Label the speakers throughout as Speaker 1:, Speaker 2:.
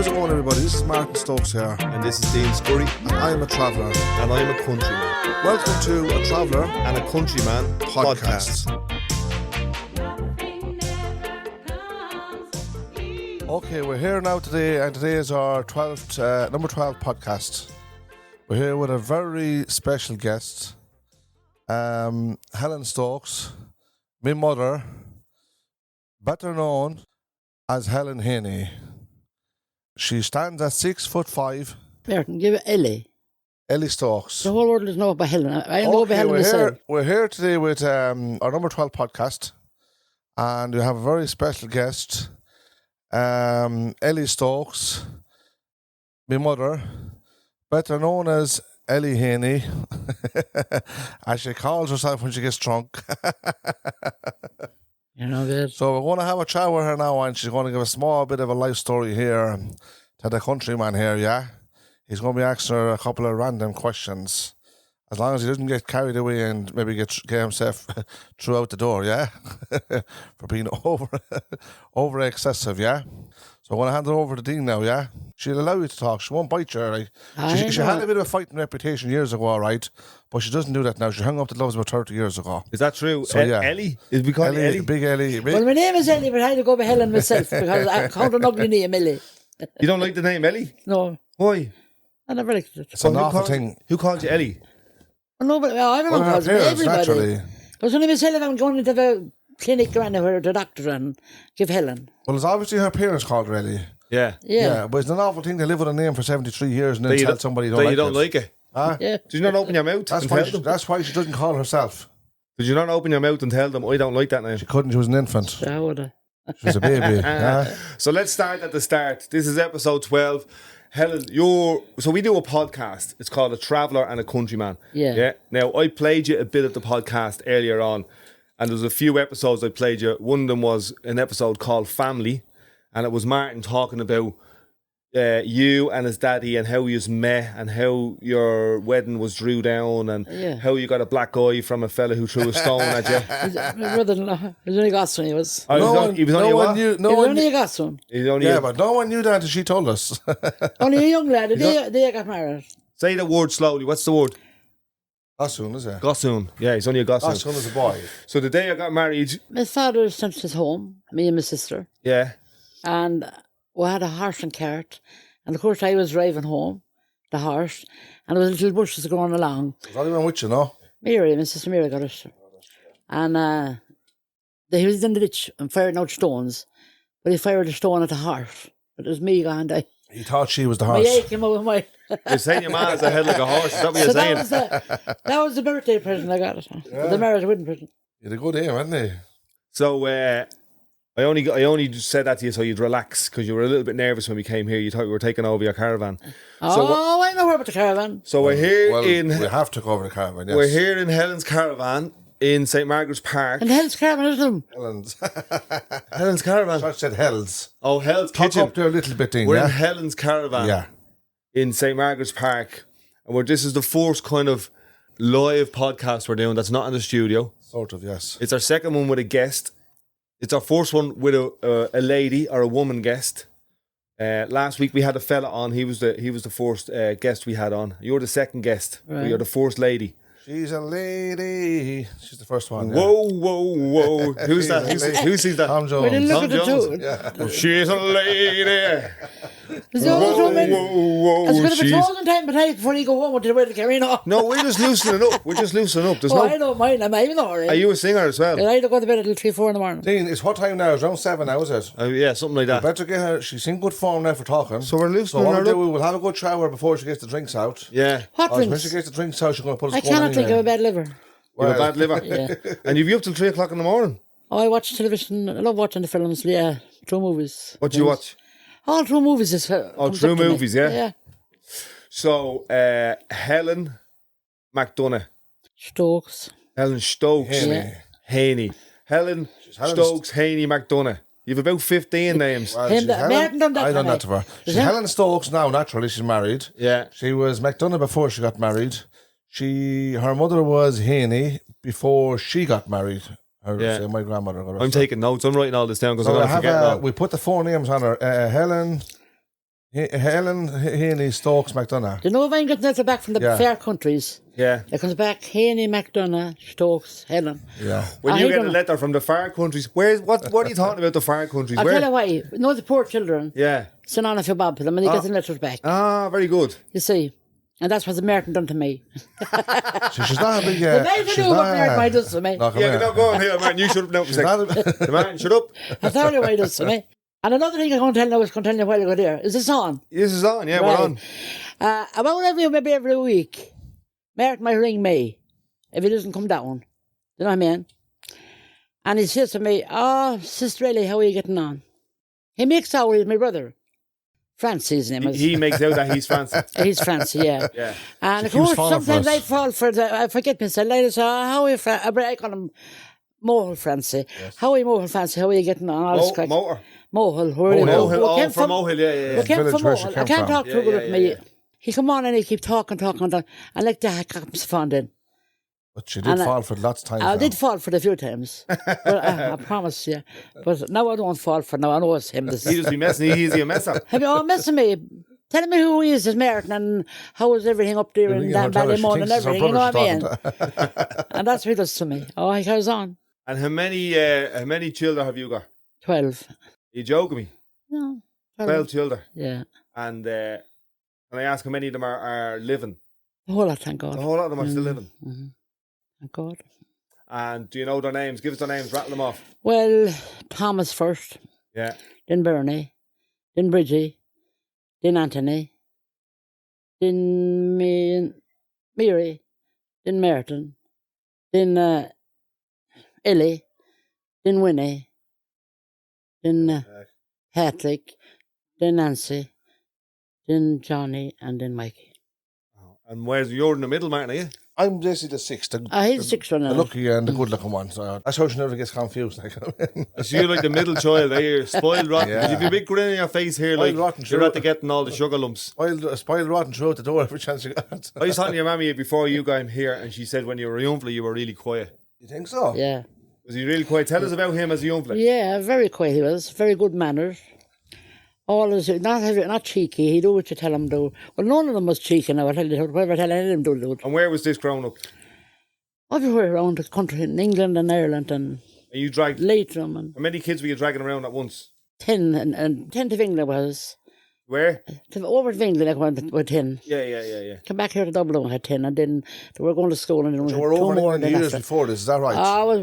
Speaker 1: How's it going, everybody? This is Martin Stokes here.
Speaker 2: And this is Dean Scurry.
Speaker 1: And I am a traveller.
Speaker 2: And I am a countryman.
Speaker 1: Welcome to A Traveller
Speaker 2: And a Countryman podcast.
Speaker 1: Okay, we're here now today, and today is our number 12 podcast. We're here with a very special guest, Helen Stokes, my mother, better known as Helen Haney. She stands at 6'5".
Speaker 3: Martin, give it Ellie.
Speaker 1: Ellie Stokes.
Speaker 3: The whole world doesn't know about Helen. I know about Helen myself.
Speaker 1: We're here today with our number 12 podcast, and we have a very special guest, Ellie Stokes, my mother, better known as Ellie Haney, as she calls herself when she gets drunk.
Speaker 3: You know that.
Speaker 1: So we're going to have a chat with her now, and she's going to give a small bit of a life story here to the countryman here, yeah? He's going to be asking her a couple of random questions. As long as he doesn't get carried away and maybe get himself through out the door, yeah? For being over excessive, yeah? So I'm going to hand it over to Dean now, yeah? She'll allow you to talk. She won't bite you, right? She had a bit of a fighting reputation years ago, right? But she doesn't do that now. She hung up the gloves about 30 years ago.
Speaker 2: Is that true?
Speaker 1: So, yeah.
Speaker 2: Ellie? Is we call Ellie?
Speaker 1: Big Ellie.
Speaker 3: Well, my name is Ellie, but I had to go by Helen myself because I called an ugly name, Ellie.
Speaker 2: You don't like the name Ellie?
Speaker 3: No.
Speaker 2: Why?
Speaker 3: I never liked it.
Speaker 1: It's an awful thing.
Speaker 2: Who called you Ellie?
Speaker 3: Well, no, but I don't know.
Speaker 1: Well, her parents,
Speaker 3: everybody.
Speaker 1: naturally.
Speaker 3: Because when I myself, I'm going into the clinic or anywhere, the doctor, and give Helen.
Speaker 1: Well, it's obviously her parents called her Ellie.
Speaker 2: Yeah.
Speaker 3: Yeah.
Speaker 1: But it's an awful thing to live with a name for 73 years and then tell somebody you don't like it. Huh?
Speaker 3: Yeah.
Speaker 2: Did you not open your mouth and tell them?
Speaker 1: That's why she doesn't call herself.
Speaker 2: Did you not open your mouth and tell them, I don't like that name?
Speaker 1: She couldn't. She was an infant.
Speaker 3: How would I?
Speaker 1: She was a baby.
Speaker 2: So let's start at the start. This is episode 12. Helen, so we do a podcast. It's called A Traveller and a Countryman.
Speaker 3: Yeah.
Speaker 2: Now, I played you a bit of the podcast earlier on, and there's a few episodes I played you. One of them was an episode called Family, and it was Martin talking about you and his daddy and how you met and how your wedding was drew down and how you got a black eye from a fella who threw a stone at you.
Speaker 3: My brother-in-law. He was only a Gosson, he was.
Speaker 2: He was only
Speaker 3: a Gosson.
Speaker 1: But no one knew that until she told us.
Speaker 3: Only a young lad. The day I got married.
Speaker 2: Say the word slowly. What's the word?
Speaker 1: Gossoon, is it?
Speaker 2: Gossoon. Yeah, he's only a Gossoon.
Speaker 1: Gossoon is a boy.
Speaker 2: So the day I got married...
Speaker 3: My father sent us home, me and my sister.
Speaker 2: Yeah.
Speaker 3: And we had a horse and cart. And of course I was driving home, the horse, and there was little bushes going along.
Speaker 1: Was anyone with you, no?
Speaker 3: Mary, my sister Mary got it. And he was in the ditch and firing out stones. But he fired a stone at the horse. But it was me going down.
Speaker 1: He thought she was the horse.
Speaker 3: My eye came out of my...
Speaker 2: You're saying your man's a head like a horse. Is that what you're saying?
Speaker 3: That was the birthday present I got. Yeah. The marriage wedding present.
Speaker 1: You had a good aim, hadn't you?
Speaker 2: So, I only just said that to you so you'd relax because you were a little bit nervous when we came here. You thought we were taking over your caravan.
Speaker 3: Oh, I know about the caravan.
Speaker 2: So we're here
Speaker 1: we have to go over the caravan, yes.
Speaker 2: We're here in Helen's caravan in St. Margaret's Park.
Speaker 3: And Helen's caravan, isn't it?
Speaker 2: Helen's caravan.
Speaker 1: I said Hell's.
Speaker 2: Oh, Hell's kitchen.
Speaker 1: Talk up there a little bit, Dean.
Speaker 2: We're in Helen's caravan.
Speaker 1: Yeah.
Speaker 2: In St. Margaret's Park. And this is the first kind of live podcast we're doing that's not in the studio.
Speaker 1: Sort of, yes.
Speaker 2: It's our second one with a guest. It's our first one with a lady or a woman guest. Last week we had a fella on. He was the first guest we had on. You're the second guest. Right. You're the first lady.
Speaker 1: She's a lady. She's the first one.
Speaker 2: Whoa, whoa. Who's that? Who sees that?
Speaker 1: Tom Jones.
Speaker 2: Tom Jones.
Speaker 1: Yeah.
Speaker 2: She's a lady.
Speaker 3: Whoa. It's going to be closing time tonight before you go home with the wedding carrying on.
Speaker 2: No, we're just loosening up. There's
Speaker 3: I don't mind. I'm even alright.
Speaker 2: Are you a singer as well?
Speaker 3: I don't go to bed until 3, 4 in the morning.
Speaker 1: Dean, it's what time now? It's around 7 now, is it?
Speaker 2: Yeah, something like that.
Speaker 1: Better get her. She's in good form now for talking.
Speaker 2: So we're loosening her up.
Speaker 1: We will have a good shower before she gets the drinks out.
Speaker 2: Yeah.
Speaker 3: What drinks?
Speaker 1: When she gets the drinks out, she's going to put us.
Speaker 3: I cannot think of a bad liver.
Speaker 2: You have a bad liver?
Speaker 3: Yeah.
Speaker 2: And you've been up till 3 o'clock in the morning?
Speaker 3: Oh, I watch television. I love watching the films. Yeah. True movies.
Speaker 2: What do you watch?
Speaker 3: All true movies.
Speaker 2: True movies, yeah? Yeah. So, Helen McDonough.
Speaker 3: Stokes.
Speaker 2: Helen Stokes. Haney. Helen Stokes, Haney, McDonough. You've about 15 names.
Speaker 1: Well, I done that to her. She's Helen Stokes now, naturally, she's married.
Speaker 2: Yeah.
Speaker 1: She was McDonough before she got married. Her mother was Haney before she got married. My grandmother.
Speaker 2: I'm taking notes. I'm writing all this down because I'm going to forget now.
Speaker 1: We put the 4 names on her. Helen, Helen Haney Stokes McDonough.
Speaker 3: Do you know if I'm getting letter back from the fair countries?
Speaker 2: Yeah.
Speaker 3: It comes back Haney, McDonough, Stokes, Helen.
Speaker 1: Yeah.
Speaker 2: When you get a letter from the far countries, what are you talking about the far countries?
Speaker 3: I'll tell you why. You know the poor children?
Speaker 2: Yeah.
Speaker 3: Send on a few bob to them and they get the letters back.
Speaker 2: Ah, very good.
Speaker 3: You see. And that's what the Merton done to me.
Speaker 1: She's not a big...
Speaker 3: They never knew what Merton does to me.
Speaker 1: No,
Speaker 2: Yeah, no, go on here, Martin. You shut up now for a second. Martin, shut up.
Speaker 3: I'll tell you what he does to me. And another thing I'm going to tell you, I was going to tell you a while ago there. Is this on?
Speaker 2: This is on, yeah, we're on.
Speaker 3: About maybe every week, Merton might ring me if he doesn't come down. You know what I mean? And he says to me, "Oh, Sister Ellie, how are you getting on?" He makes out with my brother. Francie's name is.
Speaker 2: He makes out that he's fancy.
Speaker 3: He's Francie, yeah.
Speaker 2: Yeah.
Speaker 3: And of
Speaker 1: She keeps
Speaker 3: course,
Speaker 1: falling for
Speaker 3: sometimes
Speaker 1: us.
Speaker 3: I fall for the. I forget myself. I say, "How are you, I call him Mohel Francie. How are you, Mohel Francie? How are you getting on?" All this crack.
Speaker 2: Motor.
Speaker 3: Mohel, where are you?
Speaker 2: Mohel,
Speaker 3: We came
Speaker 2: from Mohel, yeah.
Speaker 3: We came
Speaker 1: Village
Speaker 3: from
Speaker 1: where she
Speaker 3: Mohel. I
Speaker 1: came
Speaker 3: can't
Speaker 1: from.
Speaker 3: talk too good with me. He come on and he keep talking. And like that, I comes fond in.
Speaker 1: But she did fall for it lots of times.
Speaker 3: I did fall for it a few times. But I promise you. But now I don't fall for it. Now I know it's him.
Speaker 2: He just be messing. He's a messer.
Speaker 3: Have you all messing me? Telling me who he is Merton and how is everything up there in Ballymun and everything, you know what I mean? And that's what he does to me. Oh, he goes on.
Speaker 2: And how many children have you got?
Speaker 3: 12.
Speaker 2: Are you joking me?
Speaker 3: No.
Speaker 2: 12 children.
Speaker 3: Yeah.
Speaker 2: And can I ask how many of them are living?
Speaker 3: The whole lot, thank God.
Speaker 2: The whole lot of them are still living.
Speaker 3: Mm-hmm. Thank God.
Speaker 2: And do you know their names? Give us their names, rattle them off.
Speaker 3: Well, Thomas first,
Speaker 2: Yeah.
Speaker 3: then Bernie, then Bridgie, then Anthony, then Mary, then Merton, then Ellie, then Winnie, then Patrick, then Nancy, then Johnny, and then Mikey.
Speaker 2: And you're in the middle, Martin, are you?
Speaker 1: I'm basically the sixth.
Speaker 3: He's the sixth one.
Speaker 1: The lucky and the good looking one. So that's how she never gets confused. Like.
Speaker 2: So you're like the middle child, eh? You're spoiled rotten.
Speaker 1: Yeah.
Speaker 2: You've a big grin on your face here, like
Speaker 1: rotten,
Speaker 2: you're at the getting all the sugar lumps.
Speaker 1: Spoiled rotten throughout the door every chance you got.
Speaker 2: I was talking to your mammy before you got him here, and she said when you were a young fella, you were really quiet.
Speaker 1: You think so?
Speaker 3: Yeah.
Speaker 2: Was he really quiet? Tell us about him as a young fella.
Speaker 3: Yeah, very quiet he was. Very good manners. Always not cheeky. He'd do what you tell him to do. Well, none of them was cheeky now. I tell you, whatever I tell him to do.
Speaker 2: And where was this growing up?
Speaker 3: Everywhere around the country, in England and Ireland and
Speaker 2: And you dragged...
Speaker 3: Leitrim and
Speaker 2: How many kids were you dragging around at once?
Speaker 3: 10 and 10 to England was.
Speaker 2: Where?
Speaker 3: Over to England I went with 10.
Speaker 2: Yeah.
Speaker 3: Come back here to Dublin I had 10 and then they were going to school and then we
Speaker 1: So
Speaker 3: had
Speaker 1: we're
Speaker 3: two
Speaker 1: over
Speaker 3: more
Speaker 1: in the
Speaker 3: than
Speaker 1: years
Speaker 3: after.
Speaker 1: before this, is that right?
Speaker 3: I was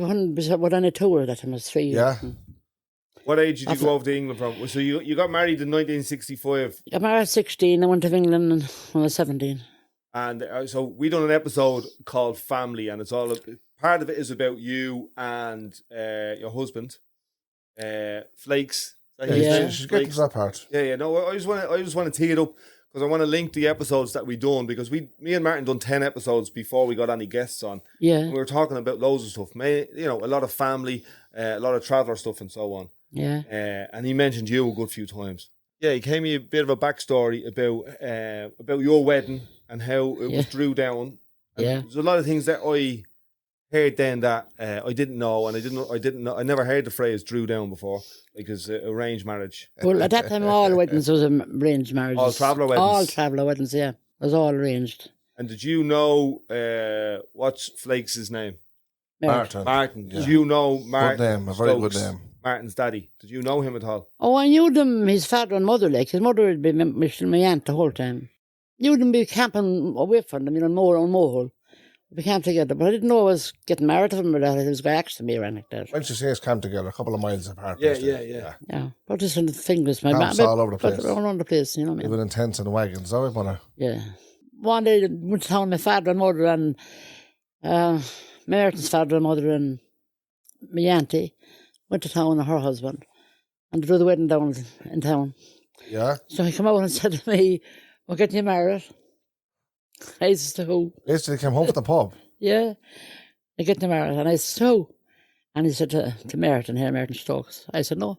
Speaker 3: on a tour that time, I was 3 years.
Speaker 1: Yeah.
Speaker 2: What age did you go over to England from? So you got married in 1965.
Speaker 3: I married at 16, I went to England when I was 17.
Speaker 2: And so we done an episode called Family, and it's all part of it is about you and your husband, Flakes. Is that his
Speaker 3: Yeah.
Speaker 2: name?
Speaker 1: She's getting
Speaker 2: Flakes.
Speaker 1: to that part.
Speaker 2: Yeah. No, I just want to tee it up because I want to link the episodes that we done because me and Martin done 10 episodes before we got any guests on.
Speaker 3: Yeah.
Speaker 2: And we were talking about loads of stuff, a lot of family, a lot of traveller stuff, and so on.
Speaker 3: Yeah.
Speaker 2: And he mentioned you a good few times. Yeah, he gave me a bit of a backstory about your wedding and how it was drew down. And
Speaker 3: Yeah.
Speaker 2: there's a lot of things that I heard then that I didn't know, and I never heard the phrase "drew down" before, because arranged marriage.
Speaker 3: Well, at that time, all weddings was arranged marriages.
Speaker 2: All traveller weddings.
Speaker 3: All traveller weddings, yeah. It was all arranged.
Speaker 2: And did you know what's Flakes' name?
Speaker 1: Martin.
Speaker 2: Martin.
Speaker 1: Yeah.
Speaker 2: Did you know Martin?
Speaker 1: Good name, a very good
Speaker 2: Stokes,
Speaker 1: name.
Speaker 2: Martin's daddy. Did you know him at all?
Speaker 3: Oh, I knew them, his father and mother, like. His mother would be my aunt the whole time. Knew them be camping away from them, more on Mohol. We camped together, but I didn't know I was getting married to him or that. He was going to ask me or anything like that.
Speaker 1: When you say us camp together, a couple of miles apart.
Speaker 2: Yeah.
Speaker 3: Yeah, but just in the fingers, my
Speaker 1: Camps all over the place.
Speaker 3: But all over the place, you know what I mean?
Speaker 1: Even in tents and wagons, are we, Mother?
Speaker 3: Yeah. One day, I went to town, my father and mother and Merton's father and mother and my auntie went to town and her husband and they drew the wedding down in town.
Speaker 1: Yeah.
Speaker 3: So he came out and said to me, "We're getting you married." I said, "Who?"
Speaker 1: Basically came home from the pub.
Speaker 3: Yeah. "They're getting you married." And I said, "Who?" And he said to Merton here, Martin Stokes. I said, "No."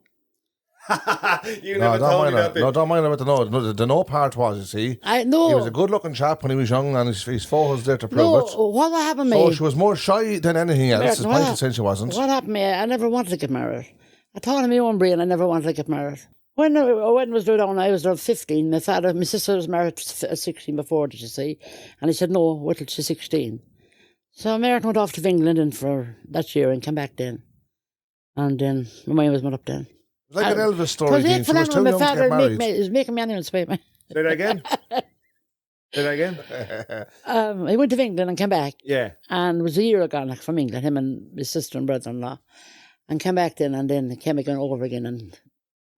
Speaker 2: You
Speaker 1: No,
Speaker 2: never told me that bit.
Speaker 1: don't mind about the no. The no part was, you see.
Speaker 3: I know.
Speaker 1: He was a good looking chap when he was young and his photos there to prove
Speaker 3: No,
Speaker 1: it.
Speaker 3: what happened to
Speaker 1: So
Speaker 3: me?
Speaker 1: she was more shy than anything else.
Speaker 3: Merton,
Speaker 1: Despite the saying she wasn't.
Speaker 3: What happened to me? I never wanted to get married. I thought in my own brain I never wanted to get married. When our wedding was down, I was around 15. My sister was married at 16 before, did you see? And he said, no, wait till she's 16. So Margaret went off to England and for that year and came back then. And then my mind was up then.
Speaker 1: Like an Elvis story, Dean. She was too young to get married.
Speaker 3: He was making me anyone's pay me.
Speaker 2: Say that again. Say that again.
Speaker 3: He went to England and came back.
Speaker 2: Yeah.
Speaker 3: And it was a year ago from England, him and his sister and brother-in-law. And came back then, and then came again over again. And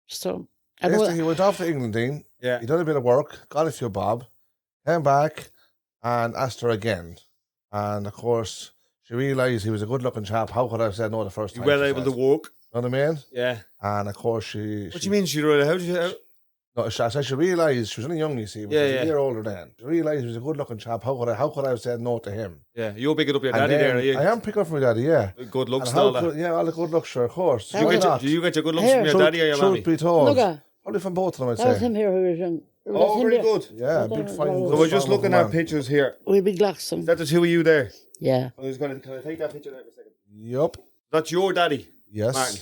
Speaker 3: so...
Speaker 1: He went off to England, Dean.
Speaker 2: Yeah.
Speaker 1: He done a bit of work, got a few bob, came back and asked her again. And, of course, she realised he was a good-looking chap. How could I have said no the first time?
Speaker 2: Well able to walk.
Speaker 1: You know what I mean?
Speaker 2: Yeah.
Speaker 1: And, of course, she...
Speaker 2: What do you mean she really... How did you...
Speaker 1: No, I said she realised, she was only young, you see, but she was a year older then. She realised he was a good-looking chap. How could I have said no to him?
Speaker 2: Yeah, you're picking up your daddy there, are you?
Speaker 1: I am picking up my daddy, yeah.
Speaker 2: Good looks
Speaker 1: and
Speaker 2: all that.
Speaker 1: Yeah, all the good looks, sure, of course.
Speaker 2: Do you get your good looks from your daddy or your mommy?
Speaker 1: Truth be told.
Speaker 3: Look,
Speaker 1: probably from both of them, I'd say.
Speaker 3: that was him here who was young.
Speaker 2: Oh, very good.
Speaker 1: Yeah, big fine.
Speaker 2: So we're just looking at pictures here.
Speaker 3: With big locks.
Speaker 2: Is that the two of you there?
Speaker 3: Yeah.
Speaker 2: Can I take that picture there for a second?
Speaker 1: Yup.
Speaker 2: That's your daddy?
Speaker 1: Yes.
Speaker 2: Martin.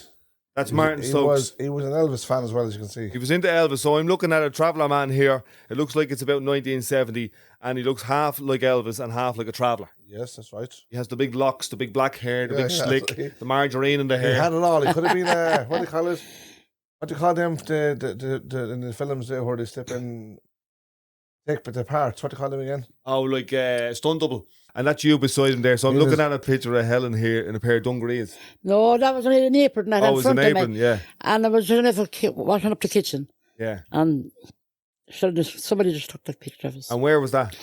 Speaker 2: That's Martin
Speaker 1: Stokes.
Speaker 2: Stokes.
Speaker 1: He was an Elvis fan as well, as you can see.
Speaker 2: He was into Elvis, so I'm looking at a traveller man here. It looks like it's about 1970, and he looks half like Elvis and half like a traveller.
Speaker 1: Yes, that's right.
Speaker 2: He has the big locks, the big black hair, the big slick, the margarine in the hair.
Speaker 1: He had it all. He could have been, what do you call it? What do you call them in the films there where they slip in, take the parts? What do you call them again?
Speaker 2: Oh, like stunt double. And that's you beside him there. So I'm looking at a picture of Helen here in a pair of dungarees.
Speaker 3: No, that was only an apron that
Speaker 2: Oh,
Speaker 3: in
Speaker 2: it was
Speaker 3: front
Speaker 2: an apron,
Speaker 3: of me.
Speaker 2: yeah.
Speaker 3: And I was washing up the kitchen.
Speaker 2: Yeah.
Speaker 3: And somebody just took that picture of us.
Speaker 2: And where was that?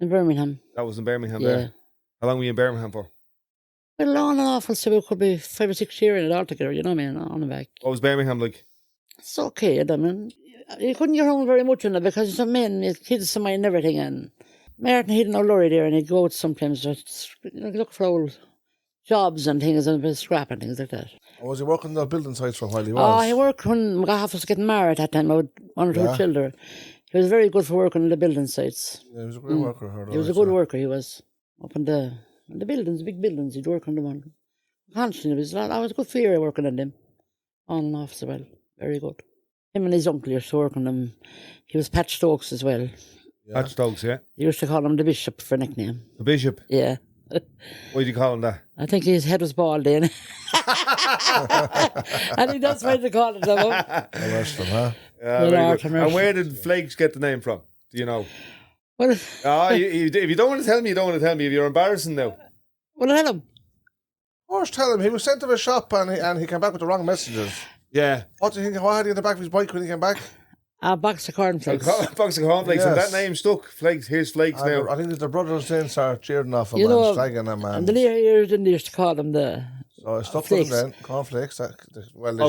Speaker 3: In Birmingham.
Speaker 2: That was in Birmingham
Speaker 3: Yeah.
Speaker 2: there. How long were you in Birmingham for?
Speaker 3: Well, on and off, I'll say it could be 5 or 6 years in it altogether, you know what I mean, on and back.
Speaker 2: What was Birmingham like?
Speaker 3: It's okay, I mean, you couldn't get home very much in it because some men, kids of mine and everything, and Martin, he'd no lorry there, and he'd go out sometimes just look for old jobs and things and a bit of scrap and things like that.
Speaker 1: Or was he working on the building sites for a while? He was.
Speaker 3: Oh, he worked when McGaff was getting married at that time, with one or two children. He was very good for working on the building sites.
Speaker 1: Yeah, he was a great worker.
Speaker 3: He was a good worker, he was. Up in the buildings, big buildings, he'd work on them on. Constantly, I was a good fear working on them. On and off as well. Very good. Him and his uncle used to work on them. He was Pat Stokes as well.
Speaker 2: Yeah. Pat Stokes, yeah.
Speaker 3: They used to call him the Bishop for a nickname.
Speaker 2: The Bishop?
Speaker 3: Yeah.
Speaker 2: Why do you call him that?
Speaker 3: I think his head was bald then. And he does try to call it that.
Speaker 1: The rest of them, huh?
Speaker 2: Yeah, and where did Flakes get the name from? Do you know?
Speaker 3: Well,
Speaker 2: if you don't want to tell me, you don't want to tell me. If you're embarrassing now.
Speaker 3: Well, tell him.
Speaker 1: Of course, tell him. He was sent to a shop and he came back with the wrong messages.
Speaker 2: Yeah.
Speaker 1: What do you think? What had he in the back of his bike when he came back?
Speaker 3: A box of cornflakes.
Speaker 2: A box of cornflakes, and that name stuck. Flakes, here's Flakes now.
Speaker 1: I think that the brothers then started cheering off him
Speaker 3: You know,
Speaker 1: and slagging him.
Speaker 3: And the years they used to call them the
Speaker 1: so I stuck
Speaker 3: flakes.
Speaker 1: with them then, cornflakes.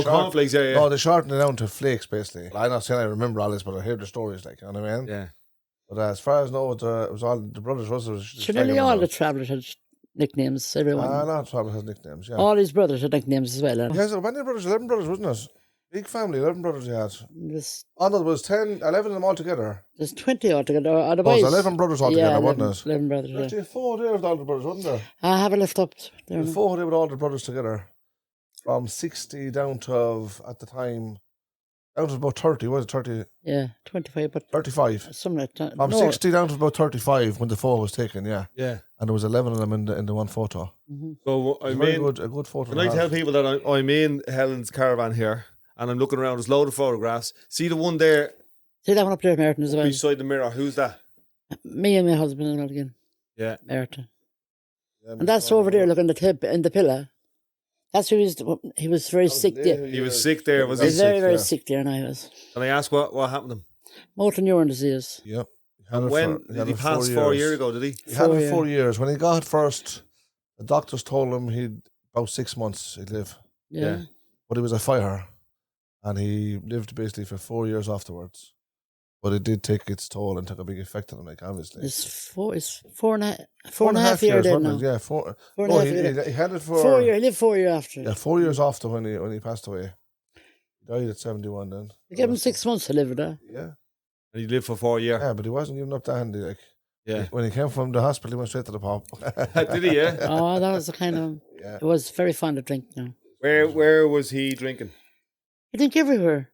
Speaker 2: Cornflakes, yeah.
Speaker 1: No, they shortened it down to flakes, basically. I'm not saying I remember all this, but I hear the stories, like, you know what I mean?
Speaker 2: Yeah.
Speaker 1: But as far as I know, it was all the brothers.
Speaker 3: So nearly all the travellers had nicknames, everyone.
Speaker 1: A lot of travellers had nicknames, yeah.
Speaker 3: All his brothers had nicknames as well.
Speaker 1: He has many brothers, 11 brothers, wasn't it? Big family, 11 brothers he had.
Speaker 3: There's
Speaker 1: no, there was 11 of them all together.
Speaker 3: There's 20 altogether.
Speaker 1: It was 11 brothers altogether, wasn't it?
Speaker 3: 11 brothers, yeah.
Speaker 1: Actually, 4 there with all the brothers, wasn't there?
Speaker 3: I have a lift up there.
Speaker 1: There was 4 there with all the brothers together. From 60 down to, at the time, down to about 30, was it 30?
Speaker 3: Yeah, 25, but
Speaker 1: 35.
Speaker 3: something like that.
Speaker 1: From 60 down to about 35 when the photo was taken, yeah.
Speaker 2: Yeah.
Speaker 1: And there was 11 of them in the one photo.
Speaker 3: Mm-hmm.
Speaker 2: So
Speaker 1: a good photo.
Speaker 2: Can I tell people that I'm in Helen's caravan here, and I'm looking around, there's a load of photographs. See the one there?
Speaker 3: See that one up there, Martin, as well?
Speaker 2: Beside the mirror, who's that?
Speaker 3: Me and my husband and all again.
Speaker 2: Yeah.
Speaker 3: Martin. Yeah, and that's over there, looking in the pillar. That's who he was very sick there.
Speaker 2: He was sick there, was
Speaker 3: he?
Speaker 2: He
Speaker 3: was very sick there, and I was.
Speaker 2: Can I ask what happened to him?
Speaker 3: Motor neuron disease.
Speaker 1: Yep.
Speaker 2: When did he pass 4 years ago, did he?
Speaker 1: He had it 4 years. When he got it first, the doctors told him he'd about 6 months he'd live.
Speaker 3: Yeah.
Speaker 1: But he was a fire, and he lived basically for 4 years afterwards. But it did take its toll and took a big effect on him, like, obviously.
Speaker 3: It's four and a half years then now.
Speaker 1: Yeah, four and a half years. He had it for
Speaker 3: 4 years. He lived 4 years after.
Speaker 1: Yeah, 4 years after when he passed away. He died at 71 then.
Speaker 3: They gave him 6 months to live with that.
Speaker 1: Yeah.
Speaker 2: And he lived for 4 years.
Speaker 1: Yeah, but he wasn't giving up that handy, like.
Speaker 2: Yeah.
Speaker 1: When he came from the hospital, he went straight to the pub.
Speaker 2: Did he, yeah?
Speaker 3: Oh, that was the kind of...
Speaker 1: Yeah.
Speaker 3: He was very fond of drinking.
Speaker 2: Where was he drinking?
Speaker 3: He drank everywhere.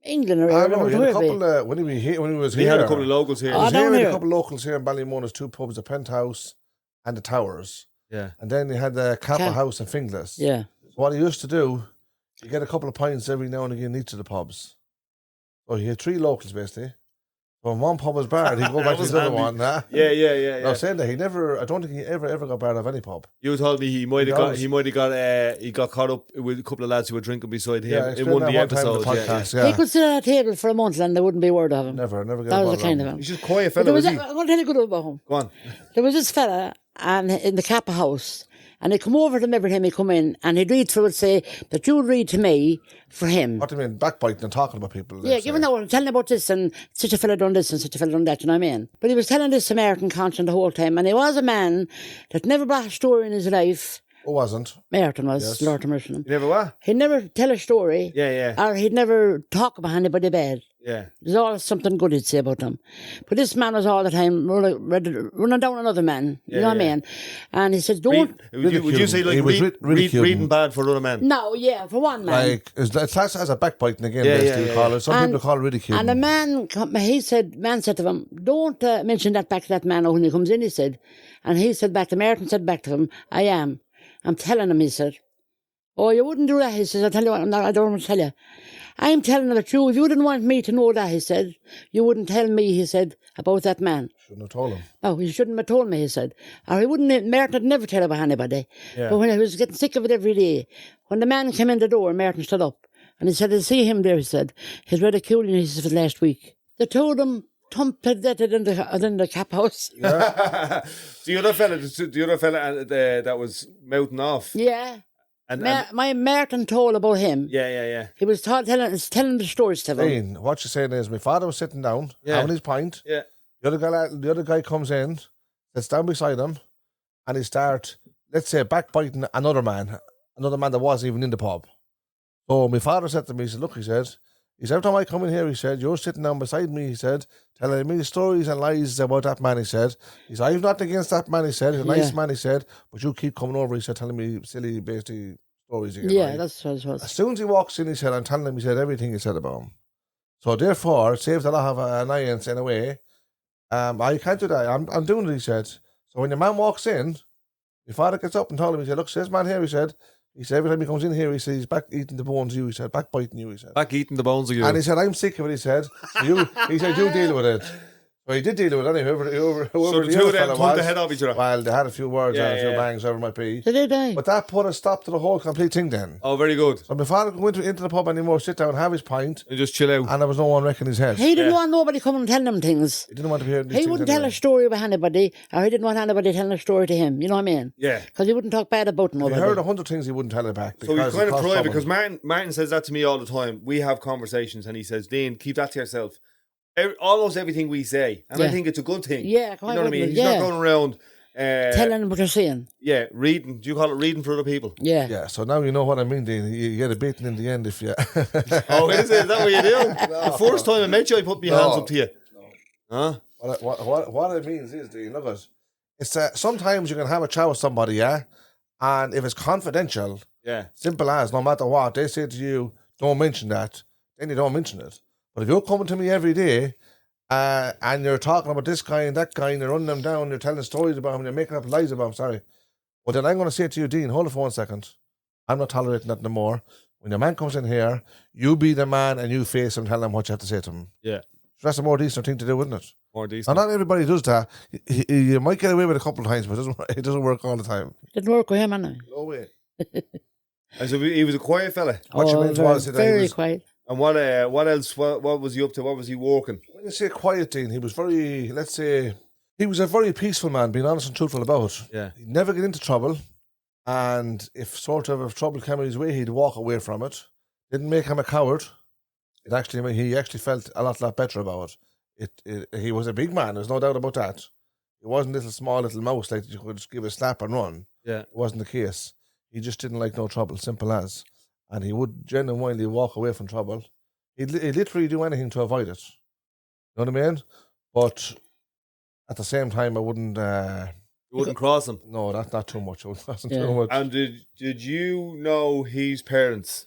Speaker 3: England or
Speaker 1: I know, he had a
Speaker 3: wherever.
Speaker 1: couple when he was
Speaker 2: He
Speaker 1: here.
Speaker 2: had a couple of locals here.
Speaker 1: He was
Speaker 3: down
Speaker 1: here with
Speaker 3: here.
Speaker 1: a couple of locals here in Ballymun. There's 2 pubs, the Penthouse and the Towers.
Speaker 2: Yeah.
Speaker 1: And then he had the Kappa House in Finglas.
Speaker 3: Yeah.
Speaker 1: What he used to do, you get a couple of pints every now and again in each of the pubs. So he had 3 locals basically. When one pub was barred, he'd go back to the other one. Nah?
Speaker 2: Yeah.
Speaker 1: I was saying that I don't think he ever got barred of any pub.
Speaker 2: You told me he might have got caught up with a couple of lads who were drinking beside him in one of the episodes.
Speaker 1: Yeah.
Speaker 3: He could sit at a table for a month and there wouldn't be a word of him.
Speaker 1: Never get
Speaker 3: That
Speaker 1: a
Speaker 3: was
Speaker 1: bottle
Speaker 3: the kind
Speaker 1: of
Speaker 3: of
Speaker 1: him.
Speaker 3: him.
Speaker 2: He's just quiet
Speaker 3: But
Speaker 2: fellow,
Speaker 3: there was
Speaker 2: is he?
Speaker 3: I'm going to tell you good about him.
Speaker 2: Go on.
Speaker 3: There was this fella and in the Kappa House, and he'd come over to him every time he'd come in, and he'd read through and say that you'd read to me for him.
Speaker 1: What do you mean, backbiting and talking about people?
Speaker 3: Yeah, giving out, telling about this, and such a fella done this, and such a fella done that, you know what I mean? But he was telling this American constant the whole time, and he was a man that never brought a story in his life.
Speaker 1: Who wasn't?
Speaker 3: Merton was,
Speaker 1: Yes.
Speaker 3: Lord have mercy on him.
Speaker 2: You never what?
Speaker 3: He'd never tell a story.
Speaker 2: Yeah.
Speaker 3: Or he'd never talk about anybody bad.
Speaker 2: Yeah.
Speaker 3: There's always something good he'd say about them. But this man was all the time running down another man. You know what I mean? And he said, don't...
Speaker 2: Would you say like
Speaker 1: He was
Speaker 2: reading bad for other men?
Speaker 3: No, yeah, for one man.
Speaker 1: Like, it's classed as a backbiting again,
Speaker 2: Yeah,
Speaker 1: basically,
Speaker 2: yeah,
Speaker 1: you call it. Some
Speaker 3: And-
Speaker 1: people call it ridiculing.
Speaker 3: And the man said to him, don't mention that back to that man when he comes in, he said. And he said back, the American said back to him, I am. I'm telling him, he said. Oh, you wouldn't do that, he says. I'll tell you what, I don't want to tell you. I'm telling him that if you didn't want me to know that, he said, you wouldn't tell me, he said, about that man.
Speaker 1: Shouldn't have told him.
Speaker 3: No, he shouldn't have told me, he said. Or he wouldn't, Merton would never tell about anybody.
Speaker 2: Yeah.
Speaker 3: But when he was getting sick of it every day, when the man came in the door, Merton stood up. And he said, I see him there, he said. He's ridiculing us for last week. The two of them thumped to death in the Cap House.
Speaker 2: The other fella that was mouthing off.
Speaker 3: Yeah.
Speaker 2: And
Speaker 3: My Merton told about him.
Speaker 2: yeah.
Speaker 3: He was telling the stories to them.
Speaker 1: Dean, what you're saying is, my father was sitting down,
Speaker 2: Yeah.
Speaker 1: having his pint.
Speaker 2: Yeah.
Speaker 1: The other guy comes in, sits down beside him, and he starts, let's say, backbiting another man that wasn't even in the pub. So my father said to me, he said, look, he said, every time I come in here, he said, you're sitting down beside me, he said, telling me stories and lies about that man, he said. He said, I've nothing against that man, he said. He's a nice man, he said, but you keep coming over, he said, telling me silly, basically, stories again.
Speaker 3: Yeah,
Speaker 1: right?
Speaker 3: that's what it was.
Speaker 1: As soon as he walks in, he said, I'm telling him, he said, everything he said about him. So therefore, it saves a lot of annoyance in a way. I can't do that. I'm doing it, he said. So when the man walks in, your father gets up and told him, he said, look, this man here, he said, every time he comes in here, he says, he's back eating the bones of you, he said, back biting you, he said.
Speaker 2: Back eating the bones of you.
Speaker 1: And he said, I'm sick of it, he said. So he said, you deal with it. Well, he did deal with it anyway, whoever
Speaker 2: so
Speaker 1: the
Speaker 2: the two
Speaker 1: other
Speaker 2: of them
Speaker 1: fella
Speaker 2: thumped the
Speaker 1: was.
Speaker 2: head off each other.
Speaker 1: Well, they had a few words
Speaker 2: Yeah,
Speaker 1: and a few
Speaker 2: yeah.
Speaker 1: bangs, whatever it might be.
Speaker 3: Did they die?
Speaker 1: But that put a stop to the whole complete thing then.
Speaker 2: Oh, very good.
Speaker 1: So my father went into the pub anymore, sit down, have his pint,
Speaker 2: And just chill out.
Speaker 1: and there was no one wrecking his head.
Speaker 3: He didn't want nobody coming and telling him things.
Speaker 1: He didn't want to hear these
Speaker 3: He
Speaker 1: things
Speaker 3: wouldn't tell
Speaker 1: anyway.
Speaker 3: a story about anybody, or he didn't want anybody telling a story to him. You know what I mean?
Speaker 2: Yeah.
Speaker 3: Because he wouldn't talk bad about
Speaker 1: He
Speaker 3: nobody.
Speaker 1: heard 100 things he wouldn't tell it back.
Speaker 2: So he's
Speaker 1: because
Speaker 2: kind
Speaker 1: it
Speaker 2: of
Speaker 1: caused
Speaker 2: private
Speaker 1: trouble.
Speaker 2: because Martin says that to me all the time. We have conversations and he says, Dean, keep that to yourself. Almost everything we say. And I
Speaker 3: Yeah.
Speaker 2: think it's a good thing.
Speaker 3: Yeah,
Speaker 2: You
Speaker 3: quite
Speaker 2: know what I mean?
Speaker 3: good,
Speaker 2: He's
Speaker 3: yeah.
Speaker 2: not going around
Speaker 3: telling him what you're saying.
Speaker 2: Yeah, reading. Do you call it reading for other people?
Speaker 3: Yeah.
Speaker 1: Yeah, so now you know what I mean, Dean. You get a beating in the end if you...
Speaker 2: Oh, is it? Is that what you do? The first time I met you, I put my hands up to you. Huh?
Speaker 1: What it means is, Dean, look at it's sometimes you can have a chat with somebody, yeah? And if it's confidential,
Speaker 2: Yeah.
Speaker 1: simple as, no matter what, they say to you, don't mention that, then you don't mention it. But if you're coming to me every day and you're talking about this guy and that guy and you're running them down, you're telling stories about him, and you're making up lies about him, well, then I'm going to say to you, Dean, hold it for 1 second. I'm not tolerating that no more. When your man comes in here, you be the man and you face him, tell him what you have to say to him.
Speaker 2: Yeah.
Speaker 1: So that's a more decent thing to do, isn't it?
Speaker 2: More decent.
Speaker 1: And not everybody does that. You might get away with it a couple of times, but it doesn't work all the time.
Speaker 3: Didn't work with him, anyway.
Speaker 1: No way.
Speaker 2: And so he was a quiet fella.
Speaker 1: What you meant was that he
Speaker 3: very
Speaker 1: was-
Speaker 3: quiet.
Speaker 2: And what else? What was he up to? What was he working?
Speaker 1: When you say quiet, Dean, he was very, let's say, he was a very peaceful man, being honest and truthful about it.
Speaker 2: Yeah.
Speaker 1: He'd never get into trouble, and if trouble came his way, he'd walk away from it. Didn't make him a coward. He actually felt a lot better about it. He was a big man, there's no doubt about that. He wasn't a small little mouse like you could just give a slap and run.
Speaker 2: Yeah.
Speaker 1: It wasn't the case. He just didn't like no trouble, simple as. And he would genuinely walk away from trouble. He'd literally do anything to avoid it. You know what I mean? But at the same time, I wouldn't...
Speaker 2: You wouldn't cross him.
Speaker 1: no, that's not too much. It wasn't
Speaker 3: Yeah.
Speaker 1: too much.
Speaker 2: And did you know his parents?